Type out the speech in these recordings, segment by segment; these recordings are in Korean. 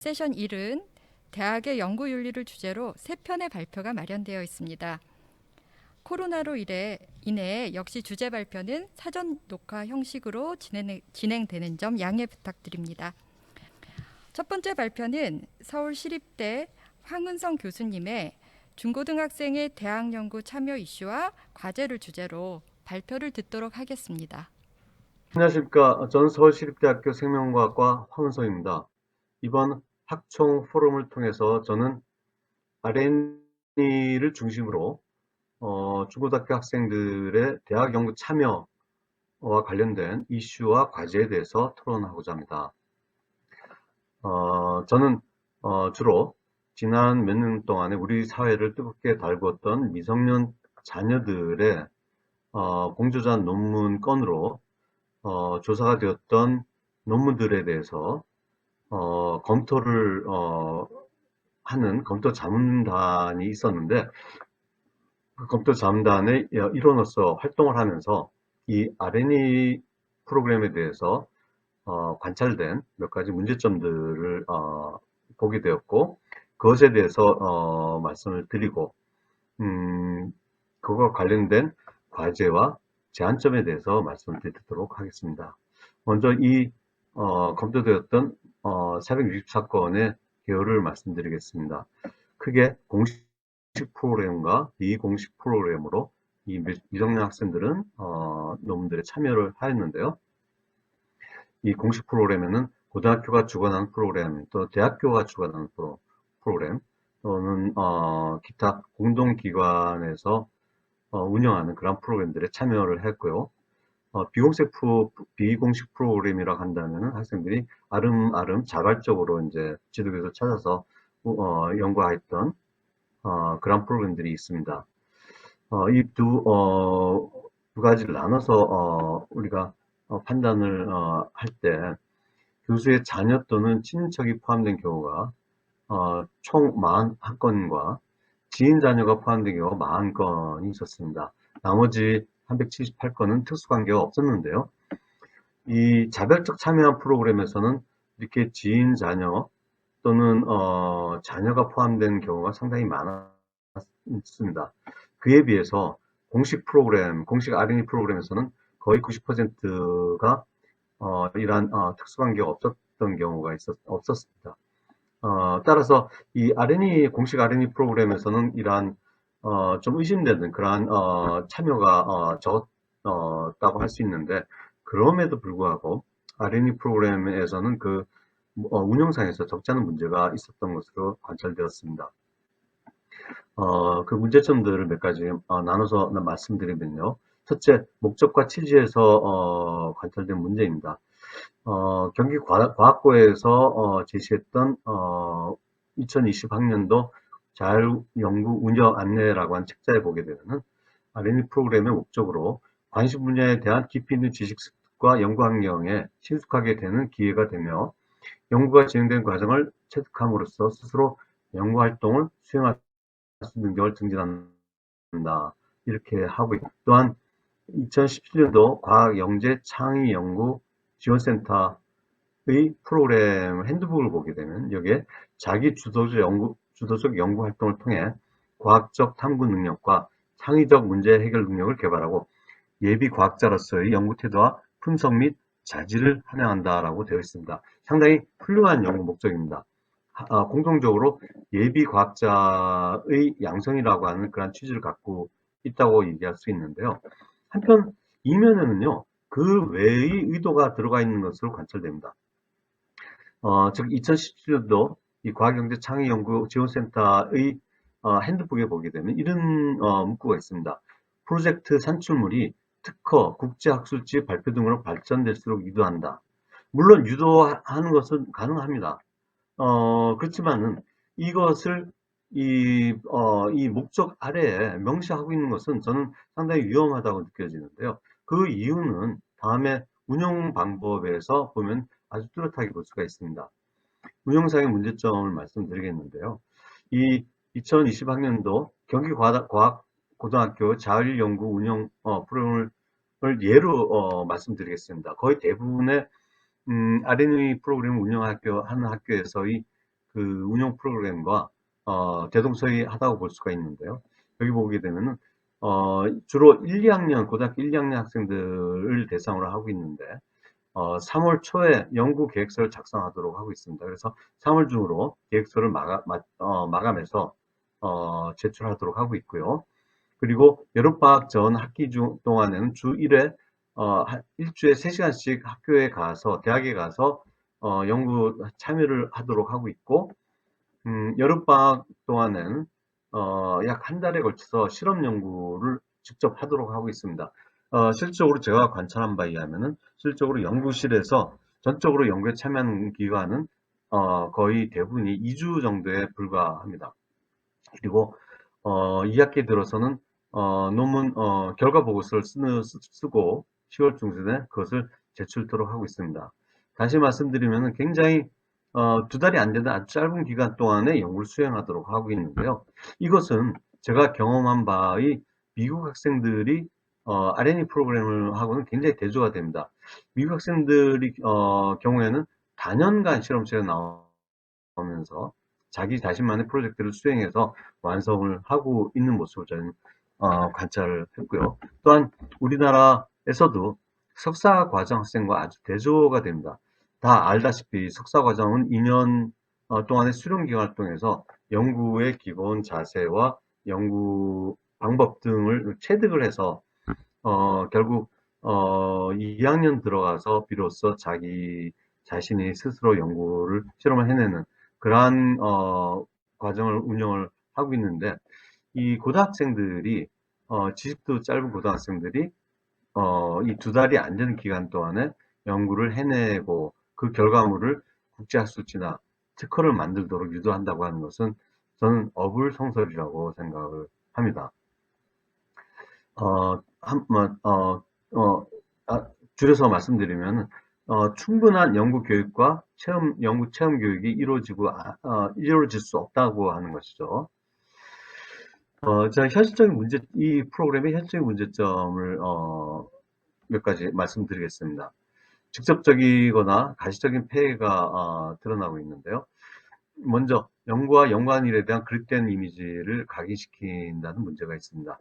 세션 1은 대학의 연구윤리를 주제로 3편의 발표가 마련되어 있습니다. 코로나로 인해 역시 주제 발표는 사전 녹화 형식으로 진행되는 점 양해 부탁드립니다. 첫 번째 발표는 서울시립대 황은성 교수님의 중고등학생의 대학 연구 참여 이슈와 과제를 주제로 발표를 듣도록 하겠습니다. 안녕하십니까. 저는 서울시립대학교 생명과학과 황은성입니다. 이번 학총 포럼을 통해서 저는 R&D를 중심으로 중고등학교 학생들의 대학 연구 참여와 관련된 이슈와 과제에 대해서 토론하고자 합니다. 저는 주로 지난 몇 년 동안에 우리 사회를 뜨겁게 달구었던 미성년 자녀들의 공저자 논문 건으로 조사가 되었던 논문들에 대해서 검토를 하는 검토 자문단이 있었는데, 그 검토 자문단의 일원으로서 활동을 하면서 이 R&E 프로그램에 대해서 관찰된 몇 가지 문제점들을 보게 되었고, 그것에 대해서 말씀을 드리고, 그것과 관련된 과제와 제한점에 대해서 말씀을 드리도록 하겠습니다. 먼저 이 검토되었던 464건의 개요를 말씀드리겠습니다. 크게 공식 프로그램과 비공식 프로그램으로 이 미성년 학생들은 논문들에 참여를 하였는데요. 이 공식 프로그램에는 고등학교가 주관하는 프로그램, 또 대학교가 주관하는 프로그램, 또는 기타 공동기관에서 운영하는 그런 프로그램들에 참여를 했고요. 비공식 프로그램이라고 한다면 학생들이 아름아름 자발적으로 이제 지도교수를 찾아서 연구했던 그런 프로그램들이 있습니다. 이 두 가지를 나눠서 우리가 판단을 할 때 교수의 자녀 또는 친인척이 포함된 경우가 총 41건과 지인 자녀가 포함된 경우가 40건이 있었습니다. 나머지 378건은 특수관계가 없었는데요. 이 자발적 참여한 프로그램에서는 이렇게 지인 자녀 또는 자녀가 포함된 경우가 상당히 많았습니다. 그에 비해서 공식 R&D 프로그램에서는 거의 90%가 이러한 특수관계가 없었던 경우가 없었습니다. 따라서 이 공식 R&D 프로그램에서는 이러한 좀 의심되는 그러한 참여가 적었다고 할 수 있는데, 그럼에도 불구하고 R&D 프로그램에서는 그 운영상에서 적지 않은 문제가 있었던 것으로 관찰되었습니다. 그 문제점들을 몇 가지 나눠서 말씀드리면요. 첫째, 목적과 취지에서 관찰된 문제입니다. 경기과학고에서 제시했던 2020학년도 자율연구 운영 안내라고 한 책자에 보게 되면 R&D 프로그램의 목적으로 관심 분야에 대한 깊이 있는 지식 습득과 연구 환경에 친숙하게 되는 기회가 되며, 연구가 진행된 과정을 체득함으로써 스스로 연구 활동을 수행할 수 있는 능력을 증진한다. 이렇게 하고 있고, 또한 2017년도 과학영재창의연구지원센터의 프로그램 핸드북을 보게 되면 여기에 자기 주도적 연구 활동을 통해 과학적 탐구 능력과 창의적 문제 해결 능력을 개발하고 예비 과학자로서의 연구 태도와 분석 및 자질을 함양한다라고 되어 있습니다. 상당히 훌륭한 연구 목적입니다. 공통적으로 예비 과학자의 양성이라고 하는 그런 취지를 갖고 있다고 얘기할 수 있는데요. 한편 이면에는요, 그 외의 의도가 들어가 있는 것으로 관찰됩니다. 즉 2017년도 이 과학경제창의연구지원센터의 핸드북에 보게 되면 이런 문구가 있습니다. 프로젝트 산출물이 특허, 국제학술지 발표 등으로 발전될수록 유도한다. 물론 유도하는 것은 가능합니다. 그렇지만은 이것을 이 목적 아래에 명시하고 있는 것은 저는 상당히 위험하다고 느껴지는데요. 그 이유는 다음에 운영 방법에서 보면 아주 뚜렷하게 볼 수가 있습니다. 운영상의 문제점을 말씀드리겠는데요. 이 2020학년도 경기과학고등학교 자율연구 운영 프로그램을 예로 말씀드리겠습니다. 거의 대부분의 R&D 프로그램을 하는 학교에서의 그 운영 프로그램과 대동소이하다고 볼 수가 있는데요. 여기 보게 되면은 주로 1, 2학년, 고등학교 1, 2학년 학생들을 대상으로 하고 있는데 3월 초에 연구 계획서를 작성하도록 하고 있습니다. 그래서 3월 중으로 계획서를 마감해서 제출하도록 하고 있고요. 그리고 여름방학 전 학기 동안에는 주 1회 일주일에 3시간씩 학교에 가서 대학에 가서 연구 참여를 하도록 하고 있고, 여름방학 동안은 약 한 달에 걸쳐서 실험 연구를 직접 하도록 하고 있습니다. 실질적으로 제가 관찰한 바에 의하면은 실질적으로 연구실에서 전적으로 연구에 참여하는 기간은 거의 대부분이 2주 정도에 불과합니다. 그리고 2학기 들어서는 논문 결과 보고서를 쓰고 10월 중순에 그것을 제출토록 하고 있습니다. 다시 말씀드리면 굉장히 2달이 안 되는 아주 짧은 기간 동안에 연구를 수행하도록 하고 있는데요. 이것은 제가 경험한 바의 미국 학생들이 R&D 프로그램을 하고는 굉장히 대조가 됩니다. 미국 학생들이 경우에는 다년간 실험실에 나오면서 자기 자신만의 프로젝트를 수행해서 완성을 하고 있는 모습을 저는 관찰을 했고요. 또한 우리나라에서도 석사과정 학생과 아주 대조가 됩니다. 다 알다시피 석사과정은 2년 동안의 수련기간 활동에서 연구의 기본 자세와 연구 방법 등을 체득을 해서 결국 2학년 들어가서 비로소 자기 자신이 스스로 연구를 실험을 해내는 그러한 과정을 운영을 하고 있는데, 이 고등학생들이 지식도 짧은 고등학생들이 이 2달이 안 되는 기간 동안에 연구를 해내고 그 결과물을 국제학술지나 특허를 만들도록 유도한다고 하는 것은 저는 어불성설이라고 생각을 합니다. 뭐, 줄여서 말씀드리면, 충분한 연구 교육과 연구 체험 교육이 이루어질 수 없다고 하는 것이죠. 자, 이 프로그램의 현실적인 문제점을, 몇 가지 말씀드리겠습니다. 직접적이거나 가시적인 폐해가, 드러나고 있는데요. 먼저 연구와 연구한 일에 대한 그릇된 이미지를 각인시킨다는 문제가 있습니다.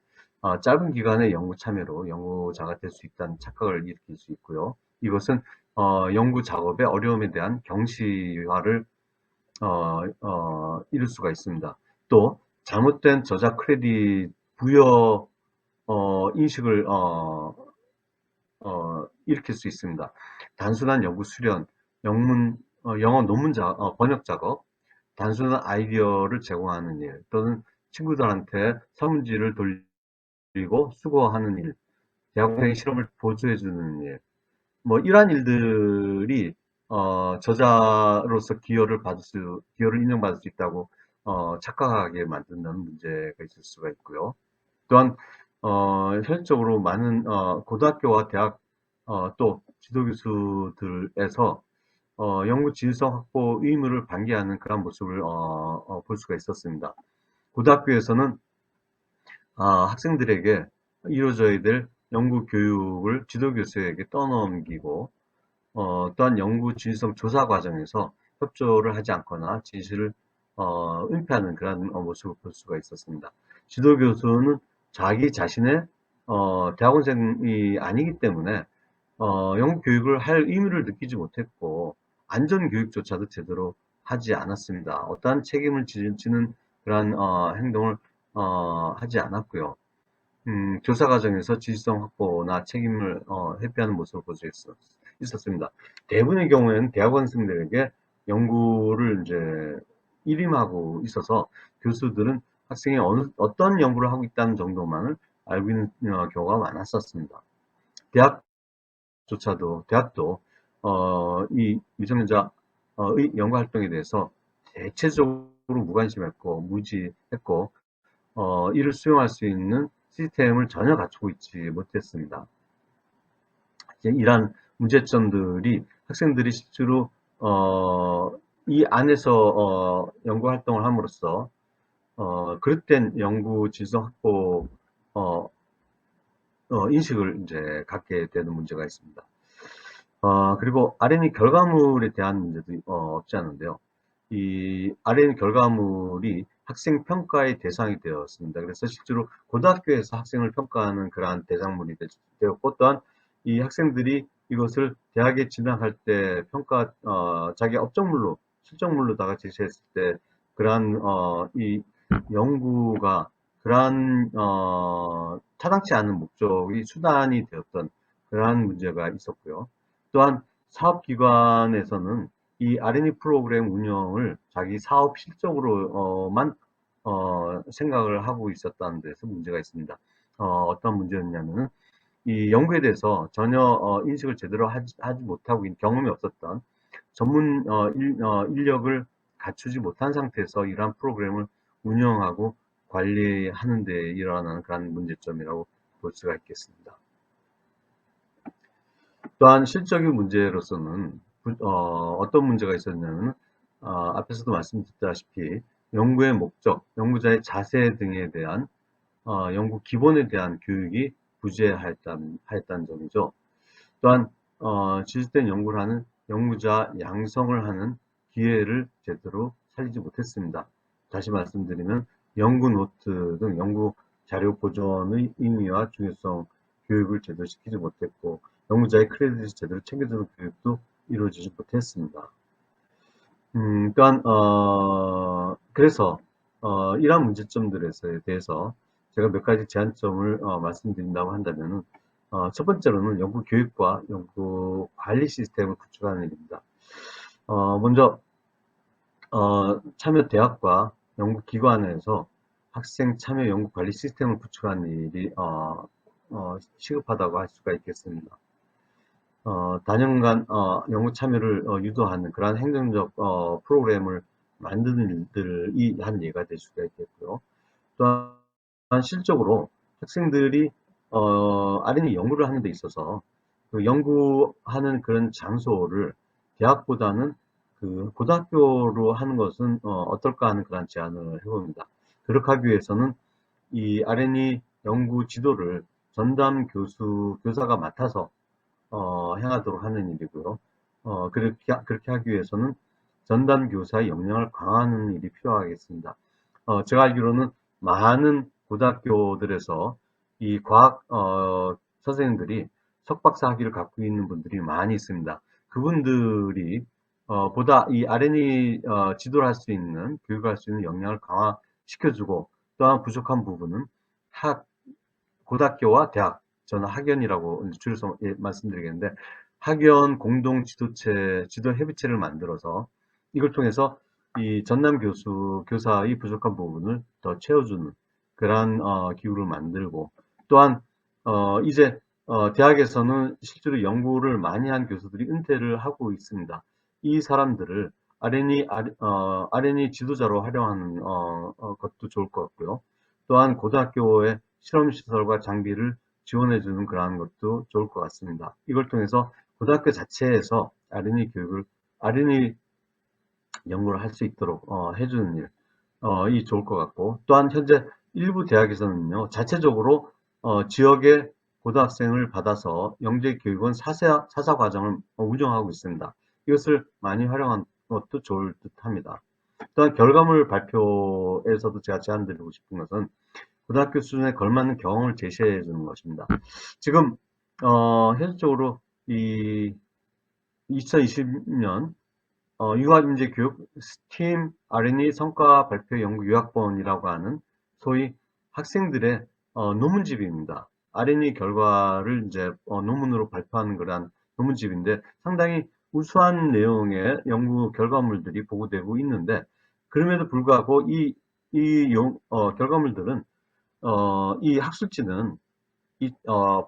짧은 기간의 연구 참여로 연구자가 될 수 있다는 착각을 일으킬 수 있고요. 이것은 연구 작업의 어려움에 대한 경시화를 이룰 수가 있습니다. 또 잘못된 저자 크레딧 부여 인식을 일으킬 수 있습니다. 단순한 연구 수련, 영어 논문 번역 작업, 단순한 아이디어를 제공하는 일, 또는 친구들한테 설문지를 돌리고 수거하는 일, 대학생의 실험을 보조해주는 일, 뭐 이러한 일들이 저자로서 기여를 인정받을 수 있다고 착각하게 만든다는 문제가 있을 수가 있고요. 또한 현실적으로 많은 고등학교와 대학 또 지도교수들에서 연구 진성 확보 의무를 방기하는 그런 모습을 볼 수가 있었습니다. 고등학교에서는 학생들에게 이루어져야 될 연구 교육을 지도교수에게 떠넘기고 또한 연구 진성 조사 과정에서 협조를 하지 않거나 진실을 은폐하는 그런 모습을 볼 수가 있었습니다. 지도교수는 자기 자신의 대학원생이 아니기 때문에 연구 교육을 할 의무를 느끼지 못했고 안전 교육조차도 제대로 하지 않았습니다. 어떠한 책임을 지는 그러한 행동을 하지 않았고요. 조사 과정에서 지시성 확보나 책임을 회피하는 모습을 볼 수 있었습니다. 대부분의 경우에는 대학원생들에게 연구를 이제 일임하고 있어서 교수들은 학생이 어떤 연구를 하고 있다는 정도만을 알고 있는 경우가 많았었습니다. 대학도 이 미성년자의 연구 활동에 대해서 대체적으로 무관심했고 무지했고 이를 수용할 수 있는 시스템을 전혀 갖추고 있지 못했습니다. 이러한 문제점들이 학생들이 실제로 이 안에서 연구 활동을 함으로써 그릇된 연구 질서 확보 인식을 이제 갖게 되는 문제가 있습니다. 그리고 R&D 결과물에 대한 문제도 없지 않은데요. 이 RN 결과물이 학생 평가의 대상이 되었습니다. 그래서 실제로 고등학교에서 학생을 평가하는 그러한 대상물이 되었고, 또한 이 학생들이 이것을 대학에 진학할 때 평가, 자기 업적물로, 실적물로다가 제시했을 때, 그러한, 이 연구가 그러한, 타당치 않은 목적이 수단이 되었던 그러한 문제가 있었고요. 또한 사업기관에서는 이 R&D 프로그램 운영을 자기 사업 실적으로만 생각을 하고 있었다는 데서 문제가 있습니다. 어떤 문제였냐면 이 연구에 대해서 전혀 인식을 제대로 하지 못하고 경험이 없었던 전문 인력을 갖추지 못한 상태에서 이러한 프로그램을 운영하고 관리하는 데 일어나는 그런 문제점이라고 볼 수가 있겠습니다. 또한 실적인 문제로서는 어떤 문제가 있었냐면 앞에서도 말씀드렸다시피 연구의 목적, 연구자의 자세 등에 대한 연구 기본에 대한 교육이 부재하였다는 점이죠. 또한 지속된 연구를 하는 연구자 양성을 하는 기회를 제대로 살리지 못했습니다. 다시 말씀드리면 연구 노트 등 연구 자료 보존의 의미와 중요성 교육을 제대로 시키지 못했고, 연구자의 크레딧을 제대로 챙겨주는 교육도 이루어지지 못했습니다. 또한 그래서 이러한 문제점들에 대해서 제가 몇 가지 제한점을 말씀드린다고 한다면, 첫 번째로는 연구 교육과 연구 관리 시스템을 구축하는 일입니다. 먼저 참여 대학과 연구 기관에서 학생 참여 연구 관리 시스템을 구축하는 일이 시급하다고 할 수가 있겠습니다. 다년간 연구 참여를 유도하는 그러한 행정적 프로그램을 만드는 일들이 한 예가 될 수가 있겠고요. 또한 실적으로 학생들이 R&D 연구를 하는 데 있어서 그 연구하는 그런 장소를 대학보다는 그 고등학교로 하는 것은 어떨까 하는 그런 제안을 해봅니다. 그렇게 하기 위해서는 이 R&D 연구 지도를 전담 교사가 맡아서 행하도록 하는 일이고요. 그렇게 하기 위해서는 전담 교사의 역량을 강화하는 일이 필요하겠습니다. 제가 알기로는 많은 고등학교들에서 이 과학 선생님들이 석박사 학위를 갖고 있는 분들이 많이 있습니다. 그분들이 보다 이 R&D 지도를 할 수 있는, 교육을 할 수 있는 역량을 강화시켜주고, 또한 부족한 부분은 고등학교와 대학, 저는 학연이라고 줄여서 말씀드리겠는데, 학연 공동 지도 협의체를 만들어서 이걸 통해서 이 전남 교사의 부족한 부분을 더 채워주는 그러한 기구를 만들고, 또한 이제 대학에서는 실제로 연구를 많이 한 교수들이 은퇴를 하고 있습니다. 이 사람들을 R&D 지도자로 활용하는 것도 좋을 것 같고요. 또한 고등학교의 실험시설과 장비를 지원해주는 그러한 것도 좋을 것 같습니다. 이걸 통해서 고등학교 자체에서 R&D 연구를 할 수 있도록 해주는 일이 좋을 것 같고, 또한 현재 일부 대학에서는요, 자체적으로 지역의 고등학생을 받아서 영재교육원 사사 과정을 운영하고 있습니다. 이것을 많이 활용한 것도 좋을 듯 합니다. 또한 결과물 발표에서도 제가 제안드리고 싶은 것은 고등학교 수준에 걸맞는 경험을 제시해 주는 것입니다. 지금 현실적으로 이 2020년 유아인재교육 스팀 R&D 성과 발표 연구 요약본이라고 하는 소위 학생들의 논문집입니다. R&D 결과를 이제 논문으로 발표하는 그러한 논문집인데, 상당히 우수한 내용의 연구 결과물들이 보고되고 있는데, 그럼에도 불구하고 이 결과물들은 이 학술지는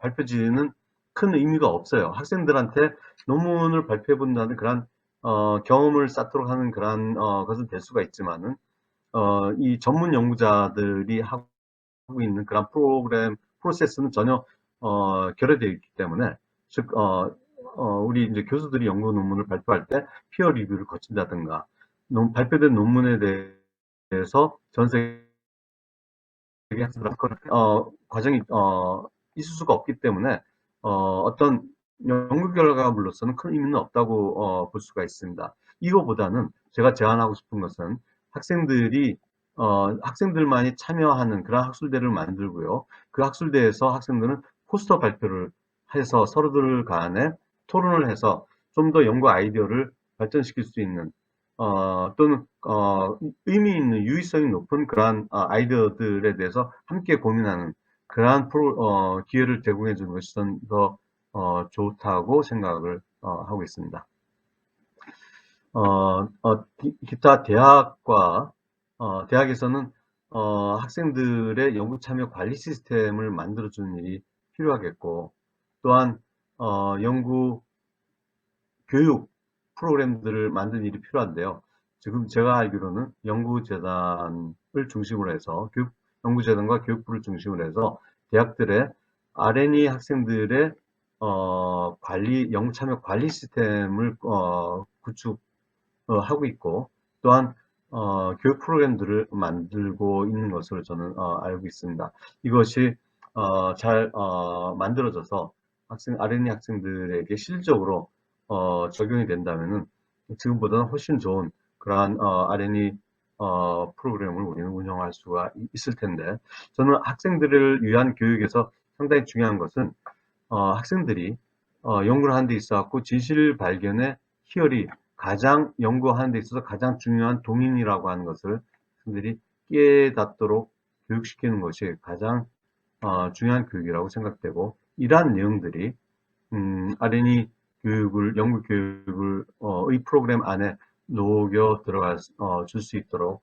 발표지는 큰 의미가 없어요. 학생들한테 논문을 발표해 본다는 그런 경험을 쌓도록 하는 그런 것은 될 수가 있지만은 이 전문 연구자들이 하고 있는 그런 프로세스는 전혀 결여되어 있기 때문에, 즉 우리 이제 교수들이 연구 논문을 발표할 때 피어 리뷰를 거친다든가 발표된 논문에 대해서 전 세계 과정이 있을 수가 없기 때문에 어떤 연구 결과물로서는 큰 의미는 없다고 볼 수가 있습니다. 이거보다는 제가 제안하고 싶은 것은 학생들만이 참여하는 그런 학술대를 만들고요. 그 학술대에서 학생들은 포스터 발표를 해서 서로들 간에 토론을 해서 좀 더 연구 아이디어를 발전시킬 수 있는 또는 의미 있는 유의성이 높은 그러한 아이디어들에 대해서 함께 고민하는 그러한 기회를 제공해 주는 것이 좀 더 좋다고 생각을 하고 있습니다. 기타 대학에서는 학생들의 연구 참여 관리 시스템을 만들어주는 일이 필요하겠고, 또한 연구 교육 프로그램들을 만드는 일이 필요한데요. 지금 제가 알기로는 연구재단을 중심으로 해서 연구재단과 교육부를 중심으로 해서 대학들의 R&E 학생들의 연구 참여 관리 시스템을 구축하고 있고, 또한 교육 프로그램들을 만들고 있는 것으로 저는 알고 있습니다. 이것이 잘 만들어져서 R&E 학생들에게 실질적으로 적용이 된다면은 지금보다는 훨씬 좋은 그러한 R&E 프로그램을 우리는 운영할 수가 있을 텐데, 저는 학생들을 위한 교육에서 상당히 중요한 것은 학생들이 연구를 하는 데 있어서 진실 발견의 희열이 연구하는 데 있어서 가장 중요한 동인이라고 하는 것을 학생들이 깨닫도록 교육시키는 것이 가장 중요한 교육이라고 생각되고, 이러한 내용들이 R&E 연구 교육을 의 프로그램 안에 녹여 들어갈 줄 수 있도록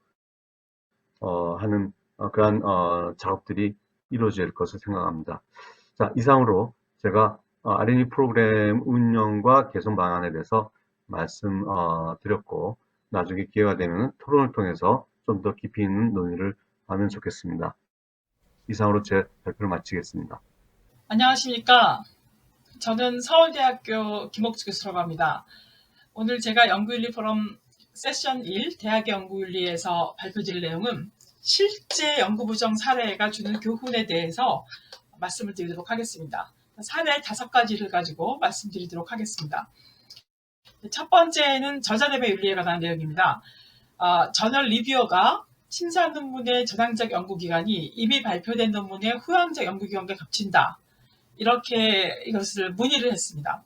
하는 그러한 작업들이 이루어질 것을 생각합니다. 자, 이상으로 제가 R&E 프로그램 운영과 개선 방안에 대해서 말씀드렸고, 나중에 기회가 되면 토론을 통해서 좀 더 깊이 있는 논의를 하면 좋겠습니다. 이상으로 제 발표를 마치겠습니다. 안녕하십니까. 저는 서울대학교 김옥주 교수라고 합니다. 오늘 제가 연구윤리 포럼 세션 1 대학의 연구윤리에서 발표드릴 내용은 실제 연구부정 사례가 주는 교훈에 대해서 말씀을 드리도록 하겠습니다. 사례 5가지를 가지고 말씀드리도록 하겠습니다. 첫 번째는 저자됨의 윤리에 관한 내용입니다. 저널 리뷰어가 심사 논문의 저당적 연구기간이 이미 발표된 논문의 후향적 연구기간과 겹친다. 이렇게 이것을 문의를 했습니다.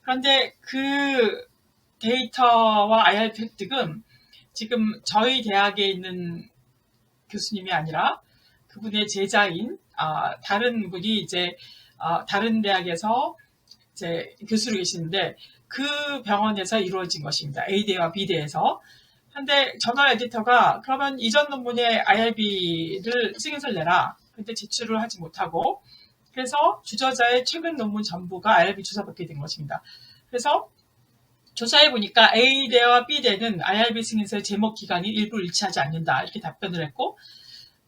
그런데 그 데이터와 IRP 획득은 지금 저희 대학에 있는 교수님이 아니라 그분의 제자인 다른 분이 이제 다른 대학에서 이제 교수로 계시는데 그 병원에서 이루어진 것입니다. A대와 B대에서. 근데 저널 에디터가 그러면 이전 논문의 IRB를 승인서를 내라. 근데 제출을 하지 못하고 그래서 주저자의 최근 논문 전부가 IRB 조사받게 된 것입니다. 그래서 조사해 보니까 A대와 B대는 IRB 승인서의 제목 기간이 일부 일치하지 않는다. 이렇게 답변을 했고,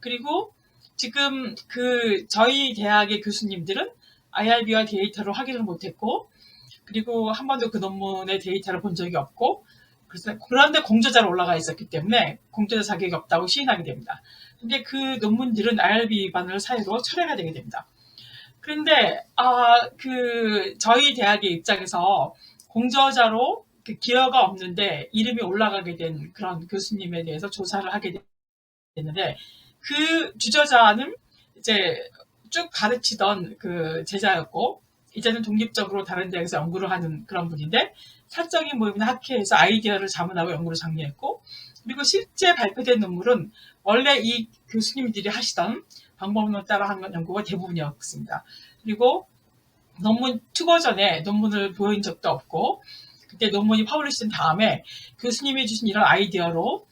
그리고 지금 저희 대학의 교수님들은 IRB와 데이터를 확인을 못했고, 그리고 한 번도 그 논문의 데이터를 본 적이 없고, 그런데 공저자로 올라가 있었기 때문에 공저자 자격이 없다고 시인하게 됩니다. 근데 그 논문들은 IRB 위반을 사유로 철회가 되게 됩니다. 그런데 저희 대학의 입장에서 공저자로 기여가 없는데 이름이 올라가게 된 그런 교수님에 대해서 조사를 하게 됐는데, 그 주저자는 이제 쭉 가르치던 그 제자였고 이제는 독립적으로 다른 대학에서 연구를 하는 그런 분인데, 사적인 모임이나 학회에서 아이디어를 자문하고 연구를 장려했고, 그리고 실제 발표된 논문은 원래 이 교수님들이 하시던 방법론을 따라 한 연구가 대부분이었습니다. 그리고 논문 투고 전에 논문을 보여준 적도 없고, 그때 논문이 퍼블리시된 다음에 교수님이 주신 이런 아이디어로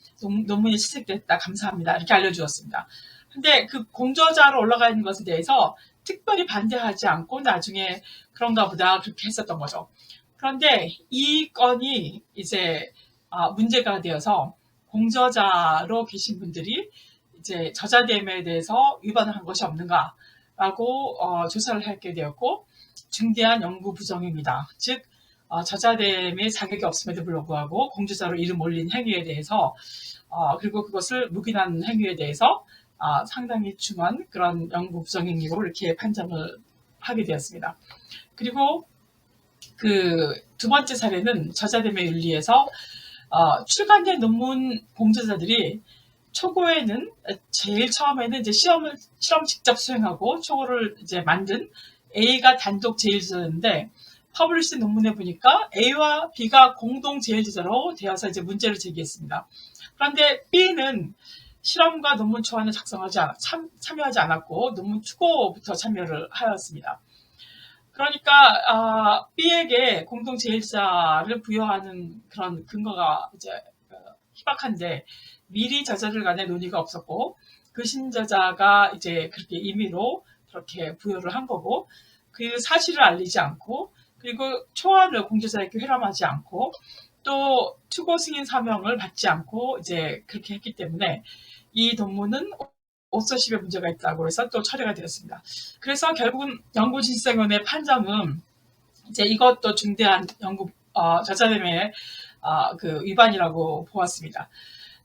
논문이 채택됐다, 감사합니다, 이렇게 알려주었습니다. 근데 그 공저자로 올라가 있는 것에 대해서 특별히 반대하지 않고 나중에 그런가 보다 그렇게 했었던 거죠. 그런데 이 건이 이제 문제가 되어서 공저자로 계신 분들이 이제 저자됨에 대해서 위반을 한 것이 없는가라고 조사를 하게 되었고, 중대한 연구 부정입니다. 즉 저자됨의 자격이 없음에도 불구하고 공저자로 이름 올린 행위에 대해서 그리고 그것을 묵인한 행위에 대해서 상당히 중한 그런 연구 부정 행위로 이렇게 판정을 하게 되었습니다. 그리고 그 두 번째 사례는 저자됨의 윤리에서 출간된 논문 공저자들이 초고에는 제일 처음에는 이제 실험 직접 수행하고 초고를 이제 만든 A가 단독 제일저자인데 퍼블리시 논문에 보니까 A와 B가 공동 제일저자로 되어서 이제 문제를 제기했습니다. 그런데 B는 실험과 논문 초안을 참여하지 않았고 논문 추고부터 참여를 하였습니다. 그러니까 B에게 공동 제일자를 부여하는 그런 근거가 이제 희박한데 미리 저자들 간에 논의가 없었고 그 신저자가 이제 그렇게 임의로 그렇게 부여를 한 거고 그 사실을 알리지 않고 그리고 초안을 공저자에게 회람하지 않고 또 추고 승인 사명을 받지 않고 이제 그렇게 했기 때문에 이 논문은 오서십에 문제가 있다고 해서 또 처리가 되었습니다. 그래서 결국은 연구진실성위원회 판정은 이제 이것도 중대한 저자됨의 그 위반이라고 보았습니다.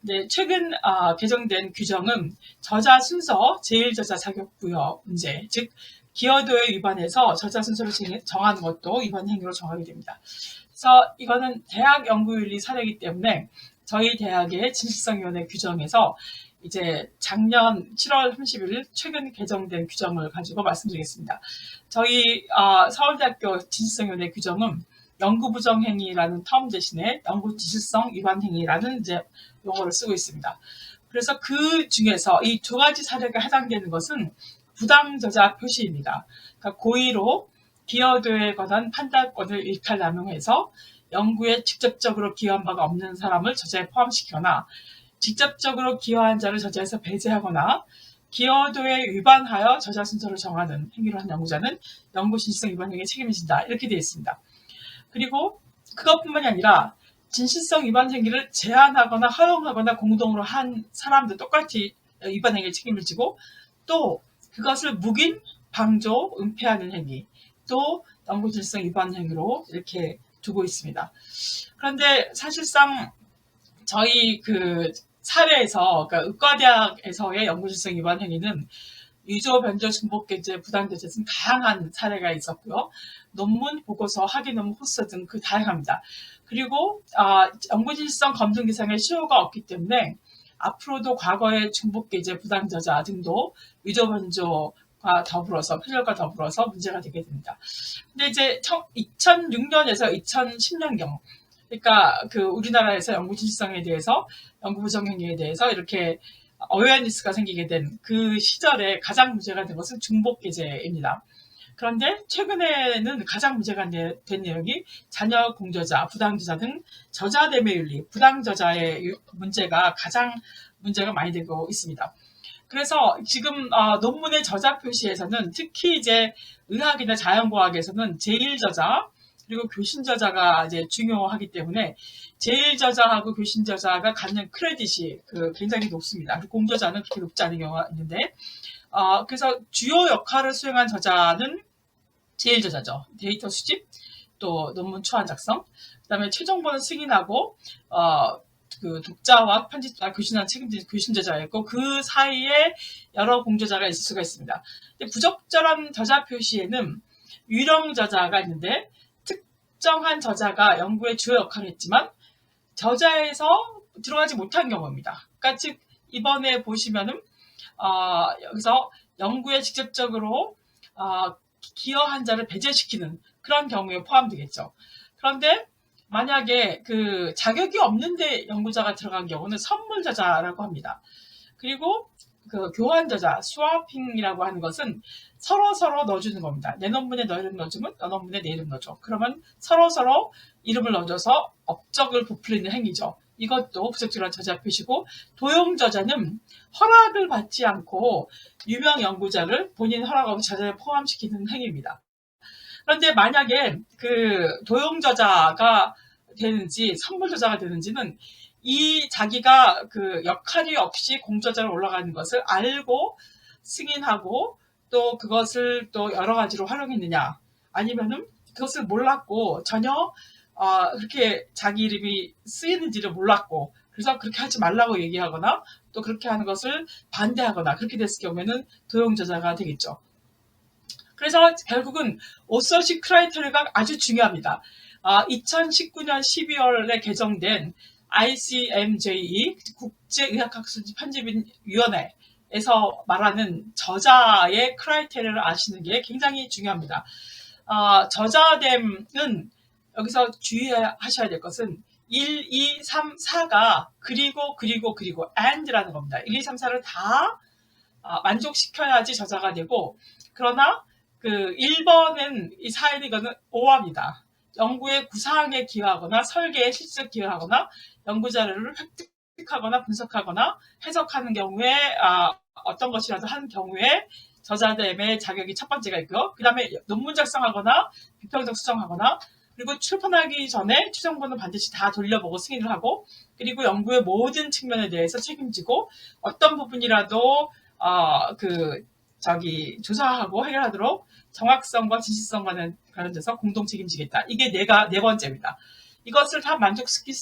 네, 최근 개정된 규정은 저자 순서 제일저자 자격 부여 문제, 즉 기여도에 위반해서 저자 순서를 정하는 것도 위반 행위로 정하게 됩니다. 그래서 이거는 대학 연구윤리 사례이기 때문에 저희 대학의 진실성위원회 규정에서 이제 작년 7월 30일 최근 개정된 규정을 가지고 말씀드리겠습니다. 저희 서울대학교 진실성위원회 규정은 연구부정행위라는 텀 대신에 연구지실성 위반행위라는 이제 용어를 쓰고 있습니다. 그래서 그 중에서 이 두 가지 사례가 해당되는 것은 부당저자 표시입니다. 그러니까 고의로 기여도에 관한 판단권을 일탈남용해서 연구에 직접적으로 기여한 바가 없는 사람을 저자에 포함시키거나 직접적으로 기여한 자를 저자에서 배제하거나 기여도에 위반하여 저자 순서를 정하는 행위를 한 연구자는 연구진실성 위반 행위에 책임을 진다. 이렇게 되어 있습니다. 그리고 그것뿐만이 아니라 진실성 위반 행위를 제한하거나 허용하거나 공동으로 한 사람도 똑같이 위반 행위에 책임을 지고 또 그것을 묵인, 방조, 은폐하는 행위 또 연구진실성 위반 행위로 이렇게 두고 있습니다. 그런데 사실상 저희 그 사례에서 그러니까 의과대학에서의 연구진실성 위반 행위는 위조, 변조, 중복게재, 부당게재 등 다양한 사례가 있었고요. 논문, 보고서, 학위 논문, 호서 등 그 다양합니다. 그리고 연구진실성 검증 대상에 시효가 없기 때문에 앞으로도 과거의 중복게재, 부당저자 등도 위조, 변조과 더불어서 표절과 더불어서 문제가 되게 됩니다. 근데 이제 2006년에서 2010년경 그러니까 그 우리나라에서 연구진실성에 대해서 연구부정행위에 대해서 이렇게 어웨어니스가 생기게 된 그 시절에 가장 문제가 된 것은 중복게재입니다. 그런데 최근에는 가장 문제가 된 내용이 자녀 공저자, 부당저자 등 저자됨의 윤리, 부당저자의 문제가 가장 문제가 많이 되고 있습니다. 그래서 지금 논문의 저자 표시에서는 특히 이제 의학이나 자연과학에서는 제일저자 그리고 교신저자가 이제 중요하기 때문에 제일저자하고 교신저자가 갖는 크레딧이 굉장히 높습니다. 공저자는 그렇게 높지 않은 경우가 있는데 그래서 주요 역할을 수행한 저자는 제일저자죠. 데이터 수집, 또 논문 초안 작성, 그다음에 최종본을 승인하고 그 독자와 편집자, 교신한 책임진 교신저자였고 그 사이에 여러 공저자가 있을 수가 있습니다. 근데 부적절한 저자 표시에는 유령 저자가 있는데 특정한 저자가 연구의 주요 역할을 했지만 저자에서 들어가지 못한 경우입니다. 그러니까 즉 이번에 보시면은 여기서 연구에 직접적으로 기여한 자를 배제시키는 그런 경우에 포함되겠죠. 그런데 만약에 그 자격이 없는데 연구자가 들어간 경우는 선물저자라고 합니다. 그리고 그 교환저자, 스와핑이라고 하는 것은 서로 넣어주는 겁니다. 내 논문에 너 이름 넣어주면 너 논문에 내 이름 넣어줘. 그러면 서로 이름을 넣어줘서 업적을 부풀리는 행위죠. 이것도 부적절한 저자 표시고 도용저자는 허락을 받지 않고 유명 연구자를 본인 허락 없이 저자에 포함시키는 행위입니다. 그런데 만약에 그 도용저자가 되는지 선물저자가 되는지는 이 자기가 그 역할이 없이 공저자로 올라가는 것을 알고 승인하고 또 그것을 또 여러 가지로 활용했느냐 아니면은 그것을 몰랐고 전혀 그렇게 자기 이름이 쓰이는지를 몰랐고 그래서 그렇게 하지 말라고 얘기하거나 또 그렇게 하는 것을 반대하거나 그렇게 됐을 경우에는 도용저자가 되겠죠. 그래서 결국은 오서시 크라이테리아가 아주 중요합니다. 2019년 12월에 개정된 ICMJE 국제의학학술 편집위원회에서 말하는 저자의 크라이테리아를 아시는 게 굉장히 중요합니다. 저자됨은 여기서 주의하셔야 될 것은 1, 2, 3, 4가 그리고 and라는 겁니다. 1, 2, 3, 4를 다 만족시켜야지 저자가 되고, 그러나 그 1번은 이 사연이 이거는 오합니다. 연구의 구상에 기여하거나 설계에 실적 기여하거나 연구 자료를 획득하거나 분석하거나 해석하는 경우에 어떤 것이라도 한 경우에 저자됨의 자격이 첫 번째가 있고요. 그 다음에 논문 작성하거나 비평적 수정하거나, 그리고 출판하기 전에 추정본은 반드시 다 돌려보고 승인을 하고, 그리고 연구의 모든 측면에 대해서 책임지고 어떤 부분이라도 조사하고 해결하도록 정확성과 진실성과는 관련돼서 공동 책임지겠다. 이게 네 번째입니다. 이것을 다 만족시킬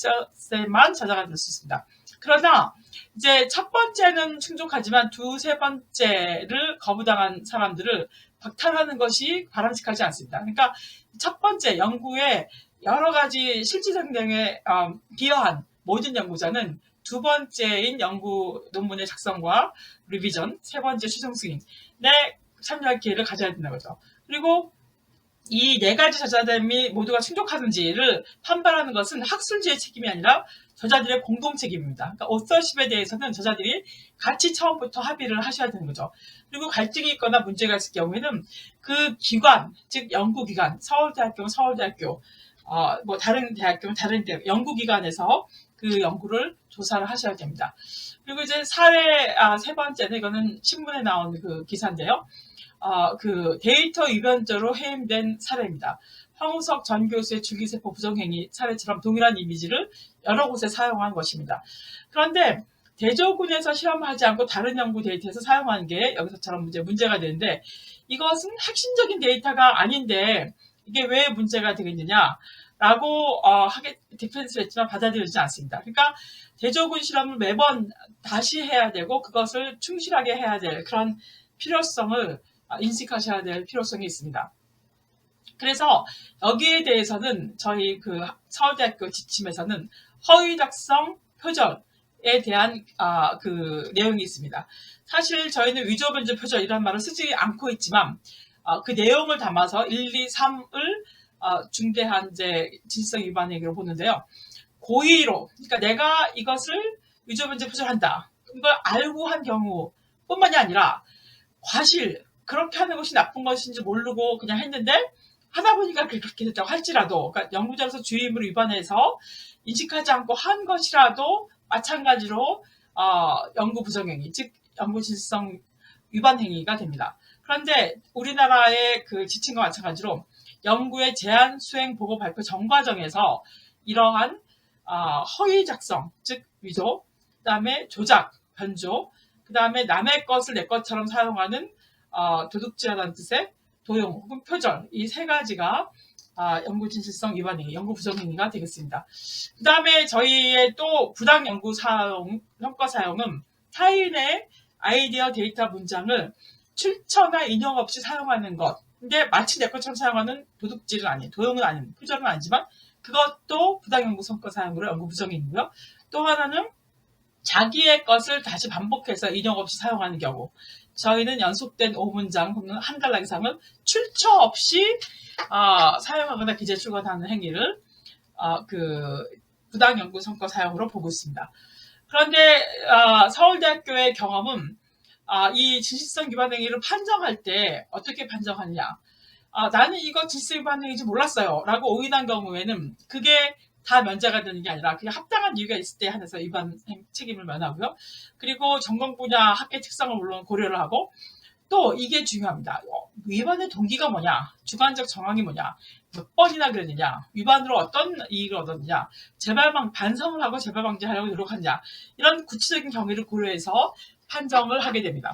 때만 저자가 될 수 있습니다. 그러나 이제 첫 번째는 충족하지만 세 번째를 거부당한 사람들을 박탈하는 것이 바람직하지 않습니다. 그러니까 첫 번째 연구에 여러 가지 실질적인 내용에 기여한 모든 연구자는 두 번째인 연구 논문의 작성과 리비전, 세 번째 수정 승인에 참여할 기회를 가져야 된다는 거죠. 그리고 이 네 가지 저자됨이 모두가 충족하는지를 판단하는 것은 학술지의 책임이 아니라 저자들의 공동 책임입니다. 그러니까 오서십에 대해서는 저자들이 같이 처음부터 합의를 하셔야 되는 거죠. 그리고 갈등이 있거나 문제가 있을 경우에는 그 기관, 즉 연구기관, 서울대학교면 서울대학교, 다른 대학교면 다른 대학, 연구기관에서 그 연구를 조사를 하셔야 됩니다. 그리고 이제 사례 세 번째는 이거는 신문에 나온 그 기사인데요. 그 데이터 위변죄로 해임된 사례입니다. 황우석 전 교수의 줄기세포 부정행위 사례처럼 동일한 이미지를 여러 곳에 사용한 것입니다. 그런데 대조군에서 실험하지 않고 다른 연구 데이터에서 사용하는 게 여기서처럼 문제가 되는데, 이것은 핵심적인 데이터가 아닌데 이게 왜 문제가 되겠느냐라고 디펜스를 했지만 받아들여지지 않습니다. 그러니까 대조군 실험을 매번 다시 해야 되고 그것을 충실하게 해야 될 그런 필요성을 인식하셔야 될 필요성이 있습니다. 그래서 여기에 대해서는 저희 그 서울대학교 지침에서는 허위 작성 표절에 대한 그 내용이 있습니다. 사실 저희는 위조 변조 표절이라는 말을 쓰지 않고 있지만 그 내용을 담아서 1, 2, 3을 중대한 이제 진실성 위반 행위로 보는데요. 고의로, 그러니까 내가 이것을 위조 변조 표절한다. 이걸 알고 한 경우뿐만이 아니라 과실, 그렇게 하는 것이 나쁜 것인지 모르고 그냥 했는데 하다 보니까 그렇게 됐다고 할지라도, 그러니까 연구자로서 주의의무를 위반해서 인식하지 않고 한 것이라도 마찬가지로 연구 부정행위, 즉 연구 진실성 위반 행위가 됩니다. 그런데 우리나라의 그 지침과 마찬가지로 연구의 제안, 수행, 보고, 발표 전 과정에서 이러한 허위 작성, 즉 위조, 그 다음에 조작, 변조, 그 다음에 남의 것을 내 것처럼 사용하는 도둑질하다는 뜻의 도용 혹은 표절, 이 세 가지가 연구 진실성 위반 행위, 연구 부정 행위가 되겠습니다. 그 다음에 저희의 또 부당 연구 성과 사용은 타인의 아이디어, 데이터, 문장을 출처나 인용 없이 사용하는 것. 근데 마치 내 것처럼 사용하는 도둑질은 아닌, 도용은 아닌, 표절은 아니지만 그것도 부당 연구 성과 사용으로 연구 부정 행위고요. 또 하나는 자기의 것을 다시 반복해서 인용 없이 사용하는 경우. 저희는 연속된 5문장 혹은 한 단락 이상을 출처 없이 사용하거나 기재 출간하는 행위를 그 부당 연구 성과 사용으로 보고 있습니다. 그런데 서울대학교의 경험은 이 진실성 위반 행위를 판정할 때 어떻게 판정하느냐. 나는 이거 진실성 위반 행위인지 몰랐어요 라고 오인한 경우에는 그게 다 면제가 되는 게 아니라 그게 합당한 이유가 있을 때 한해서 위반 책임을 면하고요. 그리고 전공 분야 학계 특성을 물론 고려를 하고, 또 이게 중요합니다. 위반의 동기가 뭐냐, 주관적 정황이 뭐냐, 몇 번이나 그랬느냐, 위반으로 어떤 이익을 얻었느냐, 반성을 하고 재발 방지하려고 노력하느냐, 이런 구체적인 경위를 고려해서 판정을 하게 됩니다.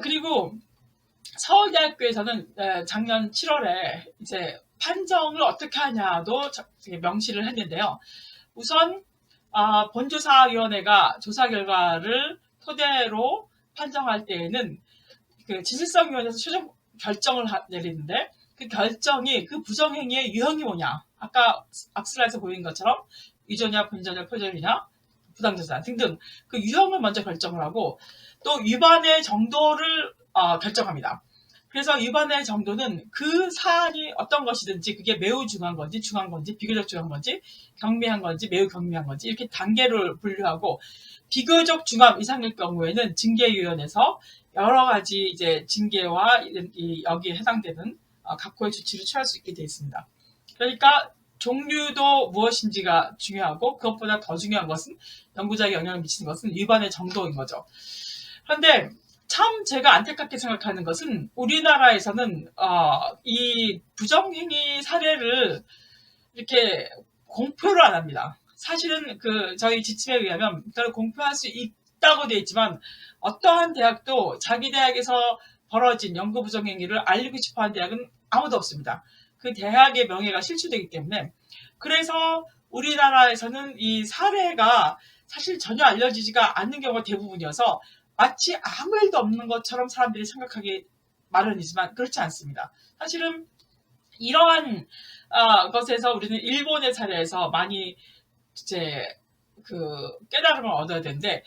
그리고 서울대학교에서는 작년 7월에 이제 판정을 어떻게 하냐도 명시를 했는데요. 우선 본조사위원회가 조사 결과를 토대로 판정할 때에는 그 진실성위원회에서 최종 결정을 내리는데 그 결정이 그 부정행위의 유형이 뭐냐 아까 악슬라에서 보인 것처럼 위조냐, 분자냐, 표절이냐, 부당자산 등등 그 유형을 먼저 결정을 하고 또 위반의 정도를 결정합니다. 그래서 위반의 정도는 그 사안이 어떤 것이든지 그게 매우 중한 건지, 비교적 중한 건지, 경미한 건지, 매우 경미한 건지 이렇게 단계를 분류하고 비교적 중함 이상일 경우에는 징계위원회에서 여러 가지 이제 징계와 여기에 해당되는 각호의 조치를 취할 수 있게 되어 있습니다. 그러니까 종류도 무엇인지가 중요하고 그것보다 더 중요한 것은 연구자에게 영향을 미치는 것은 위반의 정도인 거죠. 그런데 참 제가 안타깝게 생각하는 것은 우리나라에서는 이 부정행위 사례를 이렇게 공표를 안 합니다. 사실은 저희 지침에 의하면 그걸 공표할 수 있다고 되어 있지만 어떠한 대학도 자기 대학에서 벌어진 연구 부정행위를 알리고 싶어하는 대학은 아무도 없습니다. 그 대학의 명예가 실추되기 때문에. 그래서 우리나라에서는 이 사례가 사실 전혀 알려지지가 않는 경우가 대부분이어서 마치 아무 일도 없는 것처럼 사람들이 생각하기 마련이지만 그렇지 않습니다. 사실은 이러한 것에서 우리는 일본의 사례에서 많이 이제 깨달음을 얻어야 되는데